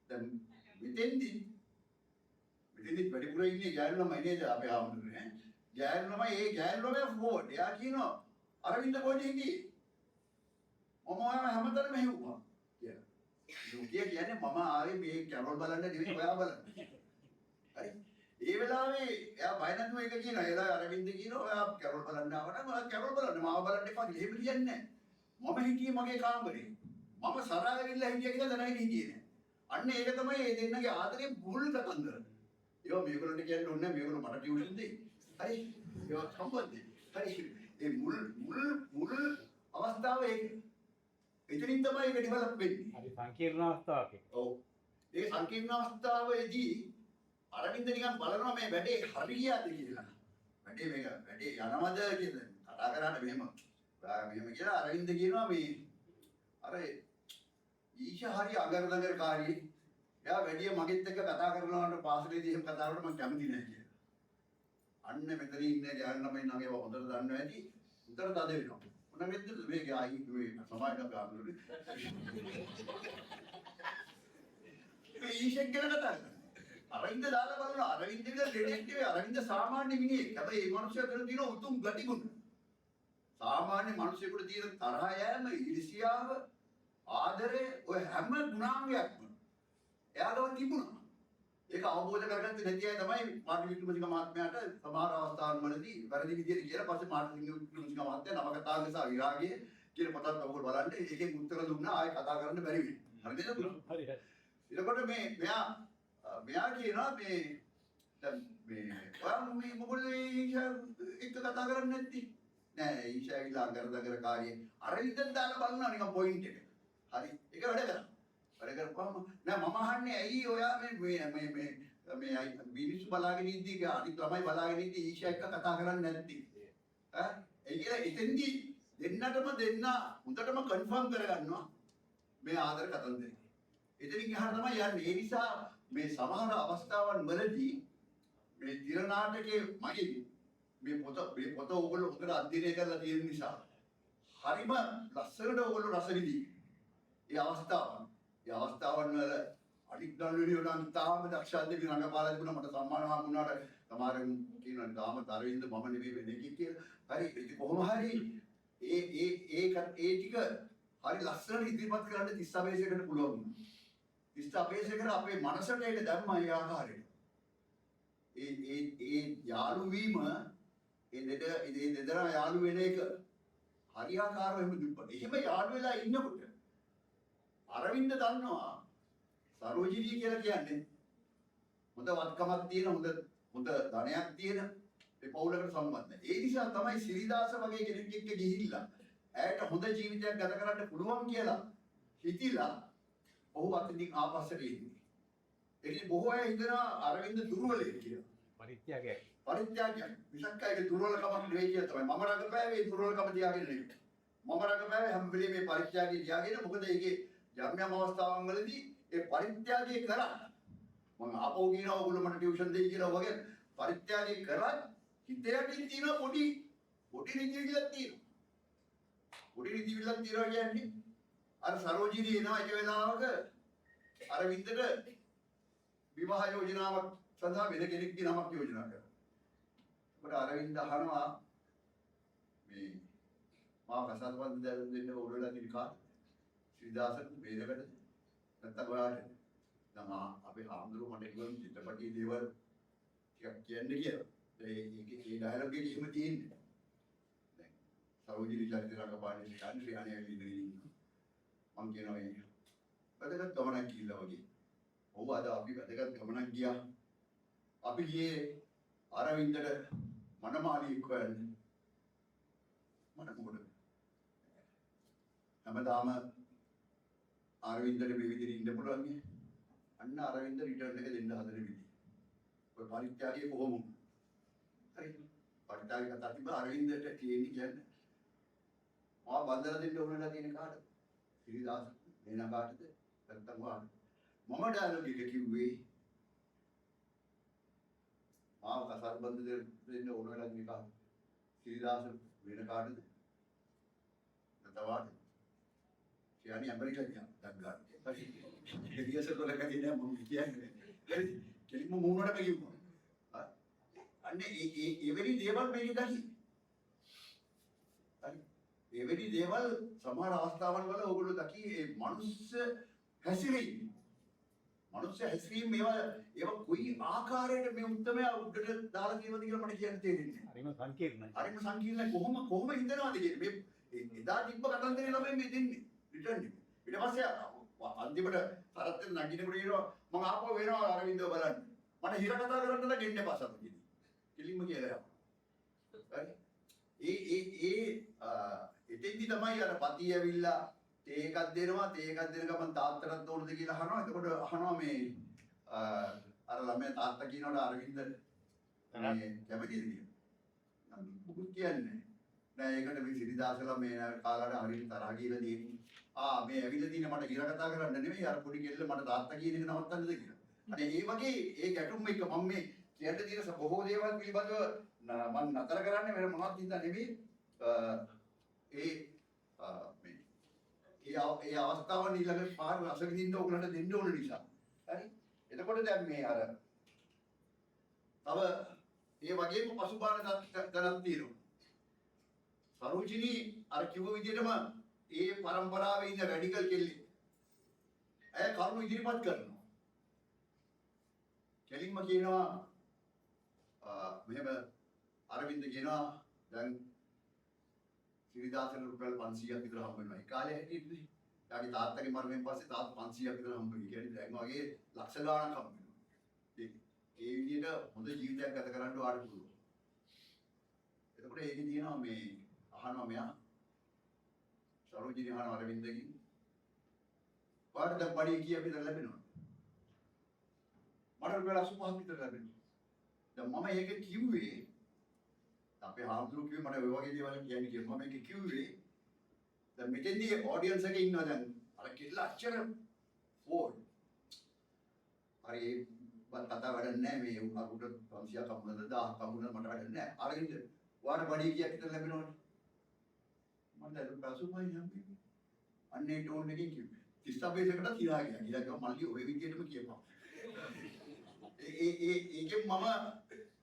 දැන් මෙතෙන්දි වැඩිපුර ඉන්නේ ගෑනු ළමයි නේද අපේ ආමුදුනේ. ගෑනු ළමයි ඒ ගෑනු ළමයා ෆෝඩ්. එයා කියනවා අරවින්ද කොහෙද හිටියේ? මම ඔයාව හැමතැනම හෙව්වා කියලා. ලෝකිය කියන්නේ මම ආවේ මේ කැරෝල් බලන්න නෙවෙයි ඔයා බලන්න. හරි. ඒ වෙලාවේ එයා බය නැතුව එක කියනවා. ඒ වෙලාවේ අරවින්ද කියනවා ඔයා කැරෝල් බලන්න ආවනම් ඔයා කැරෝල් බලන්න මාව බලන්න එපා කියලා. එහෙම කියන්නේ නැහැ. මම හිටියේ මගේ කාමරේ. මම සරා ඇවිල්ලා හිටියා කියලා දැනගෙන හිටියේ නැහැ. අන්න ඒක තමයි මේ දෙන්නගේ ආදරේ මුල් කතන්දර. ඒවා මේගොල්ලන්ට කියන්න ඕනේ නැහැ. මේගොල්ලෝ මට ටියුෂන් දෙයි. හරි. ඒවා සම්බන්ධයි. හරි. ඒ මුල් අවස්ථාව ඒක. එතනින් තමයි ඒක ඩෙවලොප් වෙන්නේ. හරි සංකීර්ණ අවස්ථාවක්. ඔව්. ඒ සංකීර්ණ අවස්ථාවේදී අරවින්ද නිකන් බලනවා මේ වැඩේ හරියද කියලා. වැඩේ යනවද කියලා. කතා කරාට මෙහෙම කියලා අරවින්ද කියනවා මේ අර ඊෂා හරි අගරදගරකාරී. එයා වැඩි මගෙත් එක්ක කතා කරනවට පාසලේදී එහෙම කතා කරනවට මම කැමති නැහැ කියලා. අන්න මෙතන ඉන්නේ ගෑනු ළමයි නම් ඒවා හොඳට දන්නවා ඇති. උතර තද වෙනවා. මොන මෙද්ද මේ ගායි මේ සමාජයක් ගානුනේ. මේ ඊෂෙක් ගැන කතා කරනවා. අරවින්ද දාලා බලනවා. අරවින්ද විතර ලෙඩෙක් නෙවෙයි. අරවින්ද සාමාන්‍ය මිනිහෙක්. හැබැයි මේ මනුස්සයා තුළ තියෙන උතුම් ගතිගුණ. සාමාන්‍ය මිනිසෙකුට තියෙන තරහ යෑම, ඊර්ෂ්‍යාව, ආදරය ඔය හැම ගුණාංගයක්ම එයාගව තිබුණා. ඒක අවබෝධ කරගත්තේ නැති අය තමයි මාර්ටින් වික්‍රමසිංහ මහත්මයාට සමහර අවස්ථාවන්වලදී වැරදි විදිහට කියලා පස්සේ මාර්ටින් වික්‍රමසිංහ මහත්මයා නවකතාංග සහ විරාගය කියන පොතත් ඔයගොල්ලෝ බලන්න ඒකෙන් උත්තර දුන්නා ආයෙ කතා කරන්න බැරි වෙන්නේ. හරිද? හරි හරි. එතකොට මෙයා කියනවා මේ දැන් ඔයා මේ මොකද ඊෂා එක්ක කතා කරන්නේ නැත්තේ? නෑ ඊෂා ඇවිල්ලා අඟරදගරකාරිය අර විදිහට දාලා බලනවා නිකන් පොයින්ට් එක. හරි. ඒක වැඩ කරා. වැඩ කරපුවාම නෑ මම අහන්නේ ඇයි ඔයා මේ මිනිස්සු බලාගෙන ඉද්දි අනිත් ළමයි බලාගෙන ඉද්දි ඊෂා එක්ක කතා කරන්නේ නැද්දි ඈ ඒ කියලා එතෙන්දී දෙන්නටම දෙන්න හොඳටම කන්ෆර්ම් කරගන්නවා මේ ආදර කතන්දරේ. එතනින් එහාට තමයි යන්නේ. ඒ නිසා මේ සමහර අවස්ථාවන් වලදී මේ තිර නාටකයේ මගේ මේ පොත ඕගොල්ලෝ හොඳට අධ්‍යයනය කරලා තියෙන නිසා හරිම ලස්සනට ඕගොල්ලෝ රස විඳී. ඒ අවස්ථාවන් වල අනික් දල්විලියෝ නම් තාම දක්ෂාද මේ රංගපාලා තිබුණා මට සම්මාන හම්බුණාට සමහරෙන් කියනවා තාම තරවින්ද මම නෙවෙයි වෙන්නේ කියලා. හරි ඒක කොහොම හරි ඒ ටික හරි ලස්සනට ඉදිරිපත් කරන්න තිස්ස අපේසයකට පුළුවන් වුණා. තිස්ස අපේසයකට අපේ මනසට ඒක දැම්මා ඒ ආකාරයට. ඒ යාළු වීම ඒ දෙදෙනා යාළු වෙන එක හරියාකාරව එහෙම දුප්පත්. එහෙම යාළු වෙලා ඉන්නකොට අරවින්ද දන්නවා සරෝජිනී කියලා කියන්නේ හොඳ වත්කමක් තියෙන හොඳ ධනයක් තියෙන ඒ පවුලකට සම්බන්ධයි. ඒ නිසා තමයි සිරිදාස වගේ කෙනෙක් එක්ක ගිහිල්ලා ඇයට හොඳ ජීවිතයක් ගත කරන්න පුළුවන් කියලා හිතිලා ඔහු අතනින් ආපස්සට එන්නේ. ඒකේ බොහෝ අය හිතනවා අරවින්ද දුර්වලයි කියලා. පරිත්‍යාගයක්. විශක්ක ඒක දුර්වලකමක් නෙවෙයි කියලා තමයි. මම රඟපෑවේ දුර්වලකම තියාගෙන නෙවෙයි. මම රඟපෑවේ හැම වෙලේම මේ පරිත්‍යාගය තියාගෙන මොකද ඒකේ යම් අවස්ථාවන් වලදී ඒ පරිත්‍යාගය කරා මම ආපහු කියනවා ඔයගොල්ලෝ මට ටියුෂන් දෙයි කියලා වගේ පරිත්‍යාගය කරා හිතේ යටින් තියෙන පොඩි නිදිවිලක් තියෙනවා. පොඩි නිදිවිලක් තියනවා කියන්නේ අර සරෝජිනී එනවා එක වෙලාවක අරවින්දට විවාහ යෝජනාවක් සඳහා වෙන කෙනෙක්ගේ නමක් යෝජනා කරනවා. ඒකට අරවින්ද අහනවා මේ මාව කසාදපන්ති දෙන්න ඕගොල්ලෝ දෙන්න කාට? ශ්‍රීදාසට වේදකටද? නැත්නම් ඔයාලට? නම් අපේ හාමුදුරුවෝ මට කිව්වා චිත්‍රපටයේ දේවල් ටිකක් කියන්න කියලා. ඒ ඩයලොග් එකේ එහෙම තියෙන්නේ. දැන් සරෝජිනී චරිත රඟපාන්නේ ශාන්ත්‍රියානේ ඇවිල්ලා ඉන්නවා. මම කියනවා ඒ වැදගත් ගමනක් ගිහිල්ලා වගේ. ඔව් අද අපි වැදගත් ගමනක් ගියා. අපි ගියේ අරවින්දට මනමාලියෙක් හොයන්න. මට මොකද? හැමදාම අරවින්දට මේ විදිහට ඉන්න පුළුවන් නේ. අන්න අරවින්ද රිටර්න් එක දෙන්න හදන විදිහ. ඔය පරිත්‍යාගය කොහොම වුණා? හරි. පරිත්‍යාගය කතා තිබ්බ අරවින්දට කියන්නේ මාව බන්දලා දෙන්න ඕන වෙලා තියෙන කාටද? සිරිදාස වෙන කාටද? නැත්තම් වාට. මම ඩයලොග් එක කිව්වේ මාව කසාද බන්ද දෙන්න ඕන වෙලා තියෙන කාටද? සිරිදාස වෙන කාටද? නැත්තම් වාට. කියන්නේ ඇමරිකන්යා දග්ගා. හරි. රියසල් වල කන්නේ නෑ මම කියන්නේ. හරි. කෙලින්ම මූණට කිව්වා. අන්නේ එවැනි දේවල් මේකේ දහි. හරි. එවැනි දේවල් සමහර අවස්ථාවන් වල ඕගොල්ලෝ දකි ඒ මනුස්ස හැසිරීම. මනුස්ස හැසිරීම ඒවා කොයි ආකාරයට මේ උත්තරමයා උඩට දාලා තියෙනවද කියලා මට කියන්න තේරෙන්නේ නෑ. හරිම සංකීර්ණයි. හරිම සංකීර්ණයි කොහොම හිතනවද කියන්නේ මේ එදා තිබ්බ කතන්දරේ තමයි මේ දෙන්නේ. රිටර්න් එක. ඊට පස්සේ අන්තිමට සරත් නගිනකොට කියනවා මම ආපහු වෙනවා අරවින්දව බලන්න. මට හිර කතා කරන්න දෙන්න එපා සතුටින්. කෙලින්ම කියලා යනවා. හරි. එතෙන්දි තමයි අර පතිය ඇවිල්ලා තේ එකක් දෙනවා තේ එකක් දෙන ගමන් තාත්තටත් ඕනද කියලා අහනවා. එතකොට අහනවා මේ අර ළමයා තාත්තා කියනකොට අරවින්ද මේ කැමතිද කියලා. මොකුත් කියන්නේ නෑ. ඒකට මේ සිරිදාසලා මේ කාලාට හරියට තරහ කියලා දෙන්නේ. මේ ඇවිල්ලා තියෙන මට හිර කතා කරන්න නෙමෙයි අර පොඩි කෙල්ල මට තාත්තා කියන එක නවත්තන්නද කියලා. අනේ ඒ වගේ ඒ ගැටුම් එක මම මේ කියන්න තියෙන බොහෝ දේවල් පිළිබඳව මම නතර කරන්නේ වෙන මොනවද හින්දා නෙමෙයි. ඒ අවස්ථාවන් ඊළඟ පාර රස විඳින්න ඕගලන්ට දෙන්න ඕන නිසා. හරි. එතකොට දැන් මේ අර තව ඒ වගේම පසුබාන ගණන් තියෙනවා. සරෝජිනී අර කිව්ව විදිහටම ඒ પરම්පරාවේ ඉන්න රැඩිකල් කෙල්ලෙක්. ඇය කරුණු ඉදිරිපත් කරනවා. කෙලින්ම කියනවා මෙහෙම අරවින්ද කියනවා දැන් සිරිදාසන රුපියල් 500ක් විතර හම්බ වෙනවා. ඒ කාලේ හැටියටනේ. යාගේ තාත්තගේ මරණයෙන් පස්සේ තාත්තා 500ක් විතර හම්බ වෙයි. කියන්නේ දැන් වගේ ලක්ෂ ගාණක් හම්බ වෙනවා. ඒ විදිහට හොඳ ජීවිතයක් ගත කරන්න වාට පුළුවන්. එතකොට ඒකේ තියෙනවා මේ අහනවා මෙයා සරෝජිනී අහනවා අරවින්දගෙන් ඔයාලට දැන් පඩි කීයක් විතර ලැබෙනවද? මට රුපියල් 85ක් විතර ලැබෙනවා. දැන් මම ඒක කිව්වේ අපේ හාමුදුරුවෝ කිව්වේ මට ඔය වගේ දේවල් කියන්නේ කියලා. මම ඒක කිව්වේ දැන් මෙතෙන්දී ඔඩියන්ස් එකේ ඉන්නවා දැන් අර කෙල්ල අච්චර ෆෝඩ්. හරි මම කතා වැඩක් නැහැ මේ අරුට 500ක් අම්මද 1000ක් අම්මද මට වැඩක් නැහැ. අරගෙන ඔයාලට පඩි කීයක් විතර ලැබෙනවද? මම දැන් රුපියල් 85යි හම්බෙන්නේ. අන්නේ ටෝන් එකකින් කිව්වේ. 30 බේසකට තියා ගියා. ඊළඟ මල්ලි ඔය විදිහටම කියපන්. ඒකෙන් මම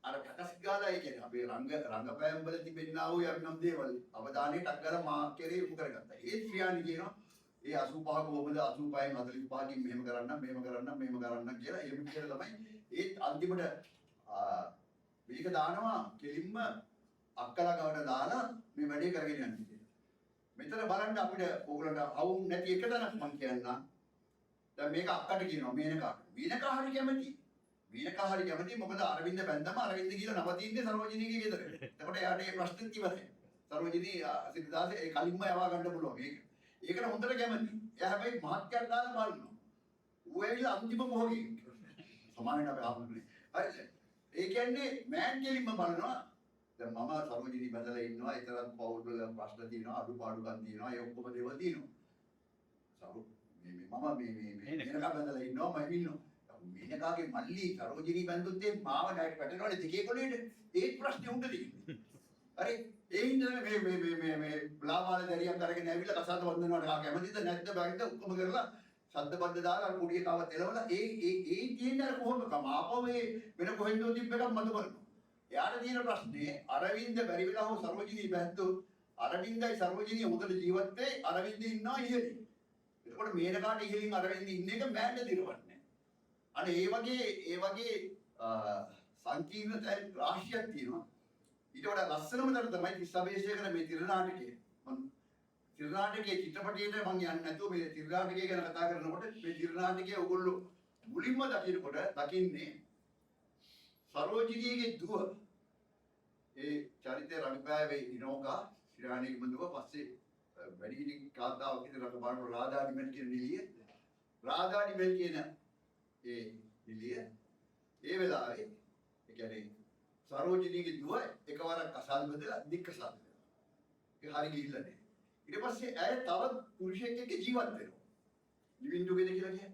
අර කටස් ගාලා ඒ කියන්නේ අපේ රංගපෑම් වල තිබෙනා වූ යම් දේවල් අවධානයට අක් ගාලා මා කෙරේ යොමු කරගත්තා. ඒ ශ්‍රියානි කියනවා ඒ 85 කොහොමද 85න් 45කින් මෙහෙම කරන්න කියලා එහෙම කියලා තමයි ඒත් අන්තිමට මේක දානවා කෙලින්ම අක්කලා ගාවට දාලා මේ වැඩේ කරගෙන යන්නේ කියලා. මෙතන බලන්න අපිට ඕගලන්ට අවුන් නැති එක තැනක් මම කියන්නම්. දැන් මේක අක්කට කියනවා මේනකාට. මේනකා හරි කැමති. මේනකා හරි කැමති මොකද අරවින්ද බැන්දම අරවින්ද කියලා නවතින්නේ සරෝජිනීගේ ගෙදර. එතකොට එයාට මේ ප්‍රශ්නේ ඉවරයි. සරෝජිනී සිද්ධාර්ථ ඒ කලින්ම යවා ගන්න පුළුවන් මේක. ඒකට හොඳට කැමති. එයා හැබැයි මහත්යට දාලා බලනවා. ඌ ඇවිල්ලා අන්තිම මොහොගේ. සමානට අපි ආපුනේ. හරිද? ඒ කියන්නේ මෑන් කෙලින්ම බලනවා. දැන් මම සරෝජිනී බඳලා ඉන්නවා. ඒතරම් පෞල් වල ප්‍රශ්න තියෙනවා, අඩුපාඩුකම් තියෙනවා. ඒ ඔක්කොම දේවල් තියෙනවා. මම මේනකා බඳලා ඉන්නවා මම ඉන්නවා. මේනකාගේ මල්ලි සරෝජිනී බඳුත් ඒ මාව ඩයිට් වැටෙනවනේ දෙකේ කොලේට. ඒත් ප්‍රශ්නේ උන්ට තියෙන්නේ. හරි ඒ හින්දා මේ බ්ලාමාල දරියක් අරගෙන ඇවිල්ලා කසාද වන්දනවට කැමතිද නැද්ද බැරිද ඔක්කොම කරලා ශබ්ද බද්ද දාලා අර කුඩිය කව තෙලවලා ඒ තියෙන අර කොහොමද කමාපෝ මේ වෙන කොහෙන්දෝ තිබ්බ එකක් මතු කරනවා. එයාට තියෙන ප්‍රශ්නේ අරවින්ද බැරි වෙලා හො සරෝජිනී බැද්දෝ අරවින්දයි සරෝජිනී හොඳට ජීවත් වෙයි අරවින්ද ඉන්නවා ඉහළින්. එතකොට මේනකාට ඉහළින් අරවින්ද ඉන්න එක බෑන්ඩ් දිරවන්නේ. අනේ ඒ වගේ සංකීර්ණ තැන් රාශියක් තියෙනවා. ඊට වඩා ලස්සනම තැන තමයි තිස්සබේශය කරන මේ තිරනාටකය. මම තිරනාටකයේ චිත්‍රපටයේ මම යන්නේ නැතුව මේ තිරනාටකය ගැන කතා කරනකොට මේ තිරනාටකයේ ඔයගොල්ලෝ මුලින්ම දකින්නේ සරෝජිනීගේ දුව ඒ චරිතය රඟපෑවේ ඉනෝකා ශ්‍රීරාණීගේ බඳුව පස්සේ වැඩිහිටි කාන්තාවක් විදිහට රඟපාන රාධා නිමල් කියන නිලිය කියන ඒ නිලිය ඒ වෙලාවේ ඒ කියන්නේ සරෝජිනීගේ දුව එකවරක් කසාද බඳලා දික්කසාද වෙනවා. ඒක හරි ගිහිල්ලා නැහැ. ඊට පස්සේ ඇය තව පුරුෂයෙක් එක්ක ජීවත් වෙනවා. ලිවිං ටුගෙදර් කියලා කියන්නේ.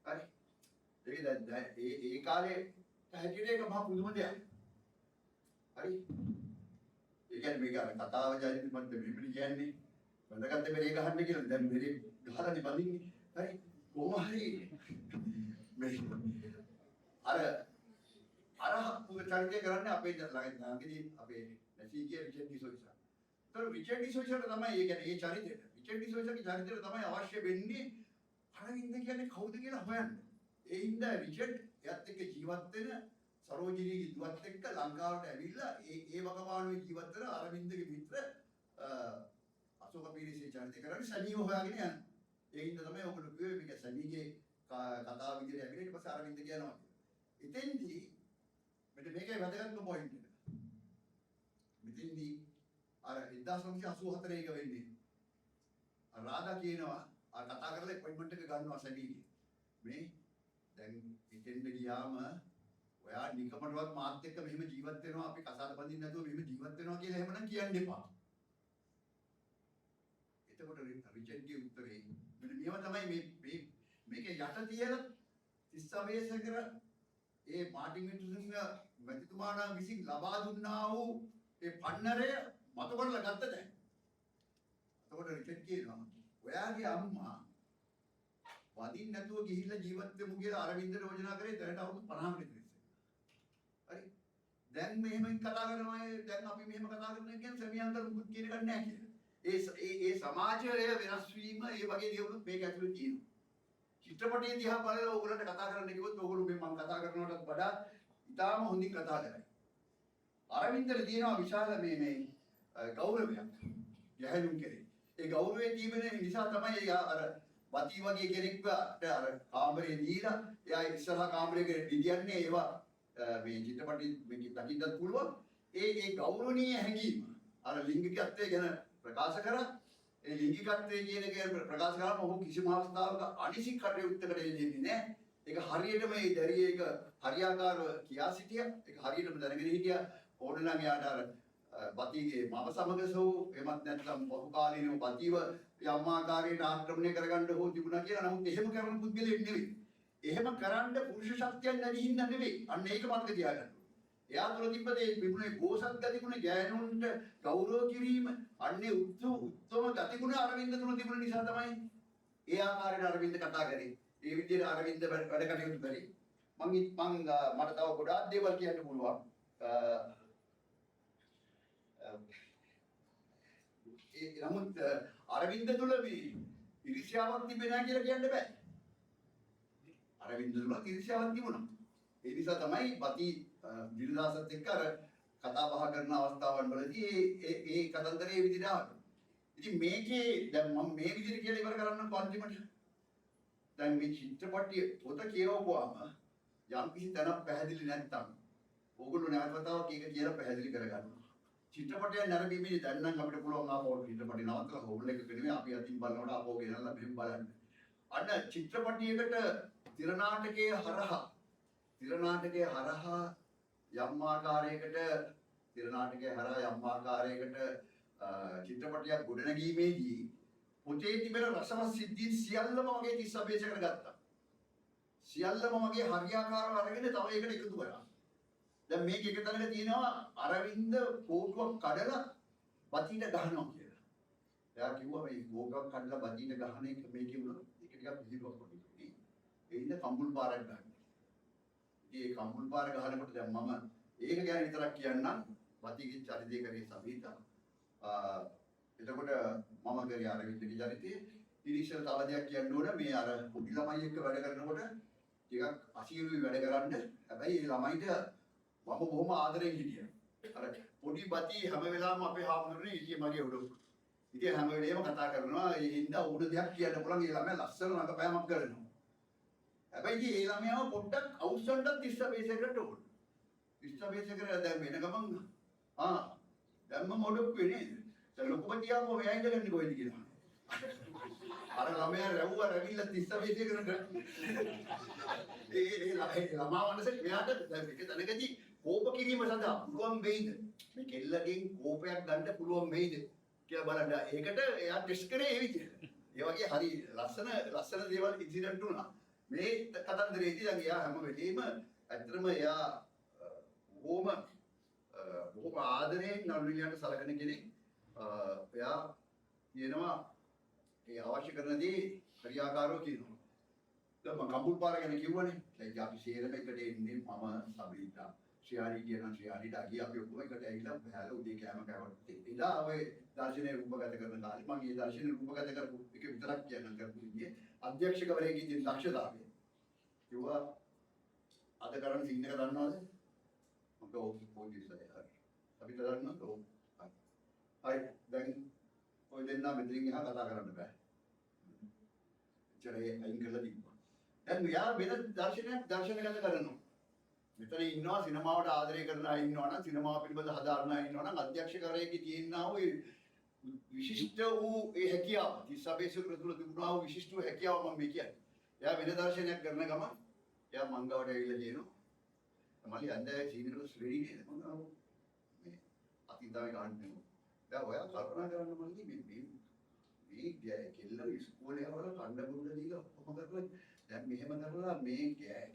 හරි. ඒක දැන් ඒ කාලේ හැටියට ඒක මහා පුදුම දෙයක්. හරි. ඒ කියන්නේ මේක අර කතාව ජයන්ති මන්ද මෙහෙම කියන්නේ. බඳගත්ත මෙරේ ගහන්න කියලා දැන් මෙරේ ගහලානේ බඳින්නේ. හරි. කොහොම හරි මේ අර චරිතය කරන්නේ අපේ ළඟදී අපේ නැසීගේ රිචඩ් ඩිසෝයිසා. ඒතර රිචඩ් ඩිසෝයිසාට තමයි ඒ කියන්නේ ඒ චරිතෙට. රිචඩ් ඩිසෝයිසාගේ චරිතෙට තමයි අවශ්‍ය වෙන්නේ අරවින්ද කියන්නේ කවුද කියලා හොයන්න. ඒ හින්දා රිචඩ් එයත් එක්ක ජීවත් වෙන සරෝජිනීගේ දුවත් එක්ක ලංකාවට ඇවිල්ලා ඒ වගමානුවේ ජීවත් වෙන අරවින්දගේ මිත්‍ර අශෝක පීරිසේ චරිතය කරන්නේ සනීව හොයාගෙන යනවා. ඒ හින්දා තමයි ඔයගොල්ලෝ කිව්වේ මේක සනීගේ කතාව විදිහට ඇවිල්ලා ඊට පස්සේ අරවින්ද කියනවා. එතෙන්දී මෙන්න මේකේ වැදගත්ම පොයින්ට් එක. මෙතෙන්දී අර 1984 එක වෙන්නේ. රාධා කියනවා අර කතා කරලා අපොයින්ට්මන්ට් එක ගන්නවා සනීගේ. මේ දැන් ඉතින්ද ගියාම ඔයා නිකමටවත් මාත් එක්ක මෙහෙම ජීවත් වෙනවා අපි කසාද බඳින්න නැතුව මෙහෙම ජීවත් වෙනවා කියලා එහෙමනම් කියන්න එපා. එතකොට රිචඩ්ගේ උත්තරේ මෙන්න මේව තමයි මේක යට තියලා තිස්සවේශකර ඒ මාටින් විටුසිංහ මැතිතුමාණන් විසින් ලබා දුන්නා වූ ඒ පන්නරය මතු කරලා ගත්ත දැන්. එතකොට රිචඩ් කියනවා ඔයාගේ අම්මා වදින් නැතුව ගිහිල්ලා ජීවත් වෙමු කියලා අරවින්ද යෝජනා කරේ දැනට අවුරුදු 50කට විතර ඉස්සෙල්ලා. හරි. දැන් මෙහෙම කතා කරනවා දැන් අපි මෙහෙම කතා කරනවා කියන්නේ සමියන්තර මුකුත් කියන එකක් නැහැ කියලා. ඒ සමාජයේ වෙනස් වීම ඒ වගේ දේවල් මේක ඇතුලේ තියෙනවා. චිත්‍රපටයේ දිහා බලලා ඕගොල්ලන්ට කතා කරන්න කිව්වොත් ඕගොල්ලෝ මේ මම කතා කරනවටත් වඩා ඉතාලම හොඳින් කතා කරයි. අරවින්දට තියෙනවා විශාල මේ ගෞරවයක්. යහළුන් කෙරේ. ඒ ගෞරවය තිබෙන නිසා තමයි අර වති වගේ කෙනෙක්ව අර කාමරේ දීලා එයා ඉස්සරහා කාමරේක දිදියන්නේ ඒවා මේ චිත්‍රපටි මේක දකින්නත් පුළුවන් ඒ ගෞරවනීය හැඟීම අර ලිංගිකත්වය ගැන ප්‍රකාශ කරා ඒ ලිංගිකත්වයේ කියන එක ප්‍රකාශ කරාම ඔහු කිසිම අවස්ථාවක අනිසික් කටයුත්තකට එන්නේ නැහැ. ඒක හරියටම මේ දැරිය එක හරියාකාරව කියා සිටියා. ඒක හරියටම දැනගෙන හිටියා. ඕන නම් යාට අර බතිගේ මව සමග සෝ එමත් නැත්නම් බහු කාලීනව බතිව යම් ආකාරයකට ආක්‍රමණය කරගන්න හෝ තිබුණා කියලා. නමුත් එහෙම කරන පුද්ගලයෙක් නෙවෙයි. එහෙම කරන්න පුරුෂ ශක්තියක් නැති හින්දා නෙවෙයි. අන්න ඒක මතක තියාගන්න. එයා තුළ තිබ්බේ විමුණේ ගෝසත් ගතිගුණ ගෑනුන්ට ගෞරව කිරීම අන්නේ උත්තම ගතිගුණ අරවින්ද තුළ තිබුණ නිසා තමයි ඒ ආකාරයට අරවින්ද කතා කරේ. ඒ විදිහට අරවින්ද වැඩ කටයුතු කරේ. මට තව ගොඩාක් දේවල් කියන්න පුළුවන්. නමුත් අරවින්ද තුළ මේ ඉරිසියාවක් තිබෙන්නේ නැහැ කියලා කියන්න බෑ. අරවින්ද තුළ ඉරිසියාවක් තිබුණා. ඒ නිසා තමයි බති දිල්දාසත් එක්ක අර කතා බහ කරන අවස්ථාවන් වලදී ඒ කතන්දරේ විදිහට ආවා. ඉතින් මේකේ දැන් මම මේ විදිහට කියලා ඉවර කරන්න පන්තිමට. දැන් මේ චිත්‍රපටිය පොත කියවපුවාම යම් කිසි තැනක් පැහැදිලි නැත්නම් ඕගොල්ලෝ නැවත වතාවක් ඒක කියලා පැහැදිලි කරගන්නවා. චිත්‍රපටය නැරඹීමේ දැන් නම් අපිට පුළුවන් ආපහු චිත්‍රපටි නවත්තලා හෝල් එකක නෙමෙයි අපි අතින් බලනකොට ආපහු ගෙනල්ලා මෙහෙම බලන්න. අන්න චිත්‍රපටියකට තිරනාටකයේ හරහා යම් ආකාරයකට චිත්‍රපටයක් ගොඩනැගීමේදී පොතේ තිබෙන රසවත් සිද්ධීන් සියල්ලම වගේ 30 අපේක්ෂ කරගත්තා. සියල්ලම වගේ හරියාකාරව අරගෙන තව ඒකට එකතු කරා. දැන් මේක එක තැනක තියෙනවා අරවින්ද කෝටුවක් කඩලා බතිට ගහනවා කියලා. එයා කිව්වා මේ කෝටුවක් කඩලා බතිට ගහන එක මේකේ උන ඒක ටිකක් පිළිගොස් පොඩි. ඒ ඉන්න කම්බුල් පාරක් ගන්න. ඒ කම්බුල් පාර ගහනකොට දැන් මම ඒක ගැන විතරක් කියන්නම්. බතිගේ චරිතය කරේ සමීතා. එතකොට මම කරේ අරවින්දගේ චරිතය. ඉනිෂල් තව දෙයක් කියන්න ඕන මේ අර පොඩි ළමයි එක්ක වැඩ කරනකොට ටිකක් අසීරුයි වැඩ කරන්න. හැබැයි ඒ ළමයිට මම බොහොම ආදරෙන් හිටියා. අර පොඩි බති හැම වෙලාවෙම අපේ හාමුදුරනේ ඉතින් මගේ උඩ. ඉතින් හැම වෙලේම කතා කරනවා. ඒ හින්දා උඩ දෙයක් කියන්න පුළුවන්. ඒ ළමයා ලස්සන රඟපෑමක් කරනවා. හැබැයි ඒ ළමයාව පොඩ්ඩක් අවුස්සන්නත් 30 පේසයකට ඕන. 30 පේසයකට දැන් වෙන ගමන් දැන් මම මොඩක් වෙන්නේ. දැන් ලොකු බතියාම මෙයා ඉඳගන්නේ කොහෙද කියලා. අර ළමයා රැව්වා රැවිල්ල 30 පේසයකට ඒ ළමා වන්දසේ මෙයාට දැන් එක තැනකදී කෝප කිරීම සඳහා පුළුවන් වෙයිද මේ කෙල්ලගෙන් කෝපයක් ගන්න පුළුවන් වෙයිද කියලා බලන්න. ඒකට එයා ටෙස්ට් කරේ ඒ විදිහට. ඒ වගේ හරි ලස්සන දේවල් ඉන්සිඩන්ට් වුණා. මේ කතන්දරේදී දැන් එයා හැම වෙලෙම ඇත්තටම එයා බොහොම ආදරයෙන් නළුනිලියන්ට සලකන කෙනෙක්. එයා කියනවා ඒ අවශ්‍ය කරන දේ හරියාකාරව කියනවා. දැන් මම කම්බුල් පාර ගැන කිව්වනේ. දැන් අපි සේරම එකට එන්නේ මම සබීතා ශ්‍රියාලි කියන ශ්‍රියාලිට අගිය අපි ඔක්කොම එකට ඇවිල්ලා බහැලා උදේ කෑම කෑවට ඉඳලා ඔය දර්ශනය රූපගත කරන කාලේ මම මේ දර්ශනය රූපගත කරපු එක විතරක් කියන්න කරපු ඉන්නේ අධ්‍යක්ෂකවරයෙක්ගේ තියෙන දක්ෂතාවය. කිව්වා අද කරන සීන් එක දන්නවද? මම පොඩි ඉස්සරහ හරි. අපි දන්නවද? ඔව්. හරි. දැන් ඔය දෙන්නා මෙතනින් එහා කතා කරන්න බෑ. චරේ අයින් කරලා දීපුවා. දැන් මෙයා වෙන දර්ශනගත කරනවා. මෙතන ඉන්නවා සිනමාවට ආදරය කරන අය ඉන්නවා නම් සිනමාව පිළිබඳ හදාරන අය ඉන්නවා නම් අධ්‍යක්ෂකවරයෙක්ගේ තියෙනා වූ විශිෂ්ට වූ ඒ හැකියාව 30 පේසයකට තුල තිබුණා වූ විශිෂ්ට වූ හැකියාව මම මේ කියන්නේ. එයා වෙන දර්ශනයක් කරන ගමන් එයා මංගවට ඇවිල්ලා කියනවා මල්ලි අන්දේ සීනියර්ස් රෙඩි නේද? මම මේ අතීතය ගන්න. දැන් ඔයා කල්පනා කරන්න මල්ලි මේ කෙල්ල ඉස්කෝලේ යවලා කණ්ඩ බුරුඩ දීලා ඔක්කොම කරලා දැන් මෙහෙම කරලා මේ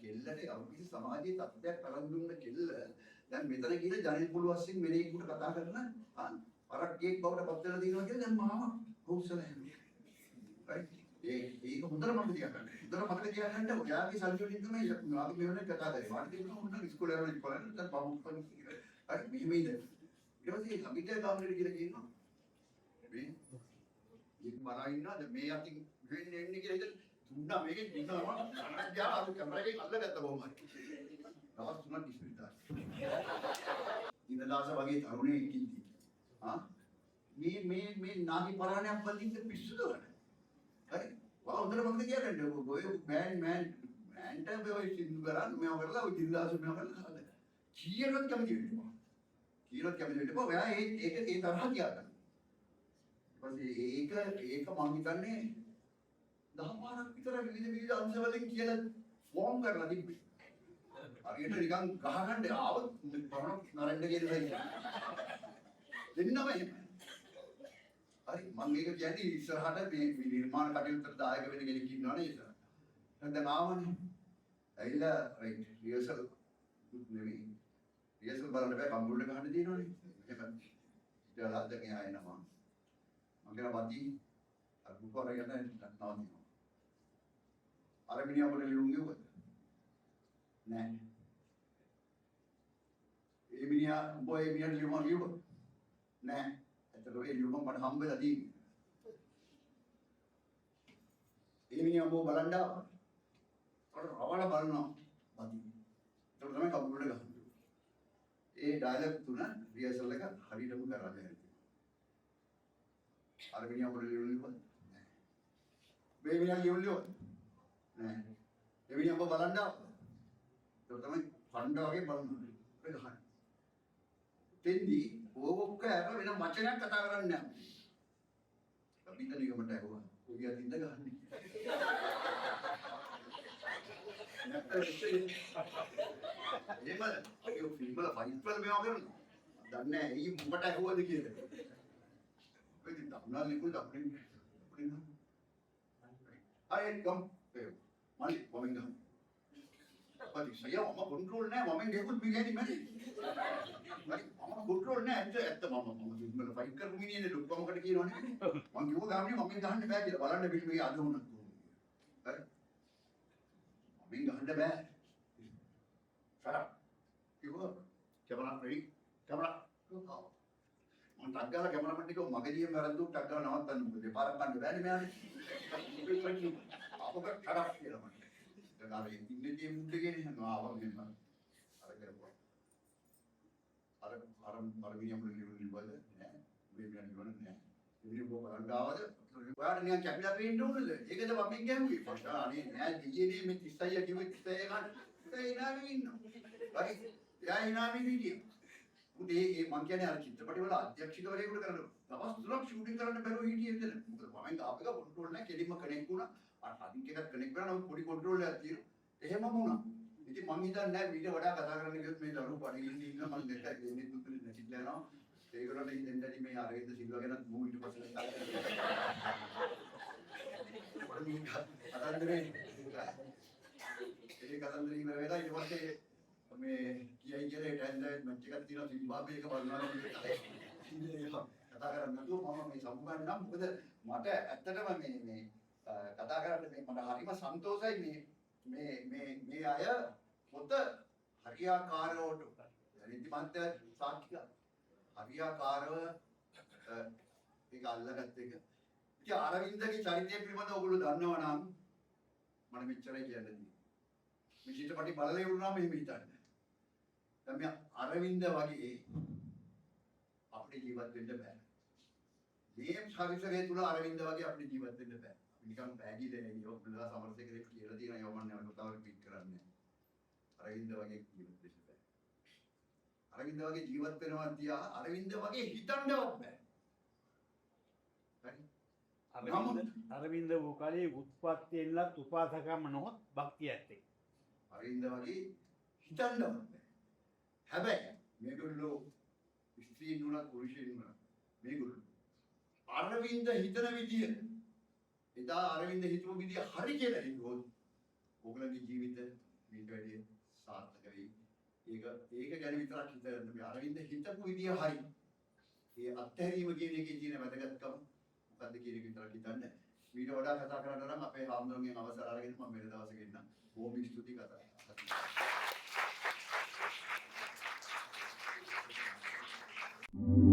කෙල්ලට යම්කිසි සමාජයේ තත්ත්වයක් අරන් දුන්න කෙල්ල දැන් මෙතන ගිහින් ජනෙල් පුළුවස්සින් මෙලෙකට කතා කරන අරක්කේක් බවට පත් වෙලා දිනවා කියලා දැන් මාව හොස්සලා යනවා. රයිට් ඒක හොඳට මතක තියාගන්න. හොඳට මතක තියාගන්න ඔයාගේ සල්යුටින් තමයි අපි මෙවන කතා කරේ. වාඩි දෙන්න උන්න ඉස්කෝලේ යනවා ඉස්කෝලේ දැන් පහුත් හරි මෙහෙමද. ඊට පස්සේ අපිට ගාමරේ කියලා කියනවා. මේ ඉක් මරා ඉන්නවා දැන් මේ අතින් වෙන්නේ එන්නේ කියලා හිතලා දුන්නා මේකෙන් දිනනවා කනක් ගියා අර කැමරාවකින් අල්ලගත්ත බොහොම හරි. දවස් 3ක් ඉස්පිරිතාලේ. ඉඳලාස වගේ තරුණයෙක් ඉඳී. මේ නාගි පරාණයක් බලින්ද පිස්සුද වල. හරි. වා හොඳට මතක තියාගන්න. ඔය මෑන්ට ඔය සින්දු කරන් මේව කරලා ඔය ඉඳලාස මේව කරලා හදලා. කීයකට කැමති වෙන්නේ. කීයකට කැමති වෙන්නේ. ඔයා ඒක ඒ තරහ තියාගන්න. ඊපස්සේ ඒක මම හිතන්නේ 10 විතර විවිධ අංශ වලින් කියලා ෆෝම් කරලා තිබ්බේ. හරියට නිකන් ගහගන්න ආවොත් පරණ නරෙන්ද කියලා දෙන්නම එහෙම. හරි මම මේක කියන්නේ ඉස්සරහට මේ නිර්මාණ කටයුත්තට දායක වෙන කෙනෙක් ඉන්නවනේ ඉස්සරහ. දැන් ආවනේ. ඇවිල්ලා රයිට් රියසල් නෙවෙයි. රියසල් බලන්න බෑ කම්පියුටර් ගහන්න තියෙනවනේ. එහෙම. ඉතලා දැන් ආයෙනවා. මම කියන වදී අර බුකාර යන නවතිනවා. අර මිනිහා අපිට ලියුම් ගෙවුවද? නෑ. ඒ මිනිහා උඹ ඒ මිනිහට ලියුම ගෙවුවද? නෑ. එතකොට ඒ ලියුම මට හම්බෙලා තියෙන්නේ. ඒ මිනිහා උඹ බලන්න ආවා. අර රවණ බලනවා වදී. ඒක තමයි කම්පියුටර් ගහන්නේ. ඒ ඩයලොග් තුන රියසල් එක හරියටම කරලා දෙනවා. අර මිනිහා අපිට ලියුම් ගෙවුවද? නෑ. මේ මිනිහා ලියුම් ගෙවුවද? නෑ. ඒ මිනිහා උඹ බලන්න ආවා. ඒක තමයි ෆණ්ඩ වගේ බලනවා. ඒක ගහන්නේ. තෙන්දී ඕක ඇර වෙන වචනයක් කතා කරන්නේ නැහැ. අපි ඉන්න නිකමට ඇහුවා. ඔය අදින්ද ගහන්නේ. එහෙමද? අයියෝ ෆිල්ම් වල ෆයිට් වල මේවා කරනවා. දන්නේ නැහැ. ඊ මොකට ඇහුවද කියලා. ඔය ඉතින් දන්නා ලිකුල් අපිට අය ගම් මල්ලි වමෙන් ගහන්න. අපිට සයම කන්ට්‍රෝල් නැහැ වමෙන් ගෙකුත් මිගෑනි මැරි. මම කන්ට්‍රෝල් නැහැ ඇත්ත මම ෆිල්ම් ෆයිට් කරපු මිනිහනේ ලොක්කමකට කියනවනේ. මම කිව්ව ගාමනේ මම ගහන්න බෑ කියලා. බලන්න ෆිල්ම් එකේ අද වුණත් කොහොමද. හරි. මම ගහන්න බෑ. සරා. කිව්වා කැමරා රෙඩි. කැමරා. මම ටක් ගාලා කැමරාමන් ටික මගදී මරන් දුක් ටක් ගාලා නවත්තන්න මොකද දෙපාරක් ගන්න බෑනේ මෙයානේ. අපක තරක් කියලා මම. දැන් අර ඉන්නේ ටීම් එකේ ආවා මෙන්න. අර කරපුවා. අර මිනිහම ලියුම් වල නෑ. මේ මිනිහා ලියුම් නෑ. ඉතින් බෝ බලන්න ආවද? ඔයාලා නිකන් කැපිලා පේන්න ඕනද? ඒකද මම ගැහුවේ. පස්සා අනේ නෑ ගියේ මේ 36 කිව්වේ 36 ගන්න. ඒ ඉනාමේ ඉන්නවා. හරි. එයා ඉනාමේ හිටියා. උදේ ඒ මං කියන්නේ අර චිත්‍රපටි වල අධ්‍යක්ෂකවරයෙකුට කරන්න දවස් 3ක් ෂූටින් කරන්න බැරුව හිටියේ එතන. මොකද මම ආපෙක කන්ට්‍රෝල් නැහැ කෙලින්ම කනෙක්ට් වුණා. අර අදින් එකක් කනෙක්ට් කරා නම් පොඩි කන්ට්‍රෝල් එකක් තියෙනවා. එහෙමම වුණා. ඉතින් මං හිතන්නේ නැහැ මීට වඩා කතා කරන්න ගියොත් මේ දරුවෝ පඩින් ඉන්න මම දෙකක් දෙන්නේ තුතුලි නැතිලා යනවා. ඒගොල්ලන්ට හිතෙන්දදී මේ අරවින්ද සිල්වා ගැන මූ ඊට පස්සේ කතා කරනවා. අතන්දරේ ඒ කතන්දර ඉවර වෙලා ඊට පස්සේ මේ කියයි කියලා ටැන්ඩර් මැච් එකක් තියෙනවා සිම්බාබ්වේ එක බලනවා කතා කරන්නේ නැතුව මම මේ සම්බන්ධ නම් මොකද මට ඇත්තටම මේ කතා කරන්න මේ මට හරිම සන්තෝෂයි මේ අය පොත හරියාකාරවට නිතිමන්ත සාක්ෂික හරියාකාරව ඒක අල්ලගත්ත එක. ඉතින් අරවින්දගේ චරිතය පිළිබඳව ඔයගොල්ලෝ දන්නවා නම් මම මෙච්චරයි කියන්නේ. මේ චිත්‍රපටි බලලා ඉවරුනම මෙහෙම හිතන්නේ. දැන් මේ අරවින්ද වගේ අපිට ජීවත් වෙන්න බෑ. මේ ශරීරය තුල අරවින්ද වගේ අපිට ජීවත් වෙන්න බෑ. අපි නිකන් බෑගී දෙන්නේ යෝ බුලලා සමරසේකරේ කියලා තියෙන යෝ මන්නේ අනුතාව රිපීට් කරන්නේ. අරවින්ද වගේ ජීවත් වෙන්න බෑ. අරවින්ද වගේ ජීවත් වෙනවා තියා අරවින්ද වගේ හිතන්නවත් බෑ. හරි. අරවින්ද වූ කාලේ උත්පත්තියෙන්ලත් උපාසකම නොහොත් භක්තිය ඇත්තේ. අරවින්ද වගේ හිතන්නවත් බෑ. හැබැයි මේගොල්ලෝ ස්ත්‍රීන් වුණත් පුරුෂයන් වුණත් මේගොල්ලෝ අරවින්ද හිතන විදිය එදා අරවින්ද හිතපු විදිය හරි කියලා හිතුවොත් ඔයගලගේ ජීවිත මේක වැඩි සාර්ථක වෙයි. ඒක ගැන විතරක් හිතන්න මේ අරවින්ද හිතපු විදිය හරි. ඒ අත්හැරීම කියන එකේ තියෙන වැදගත්කම මොකද්ද කියන එක විතරක් හිතන්න. ඊට වඩා කතා කරන්න නම් අපේ ආම්දෝන්ගෙන් අවසර අරගෙන මම වෙන දවසක එන්නම්. බොහොම ස්තුතියි කතා. Thank you.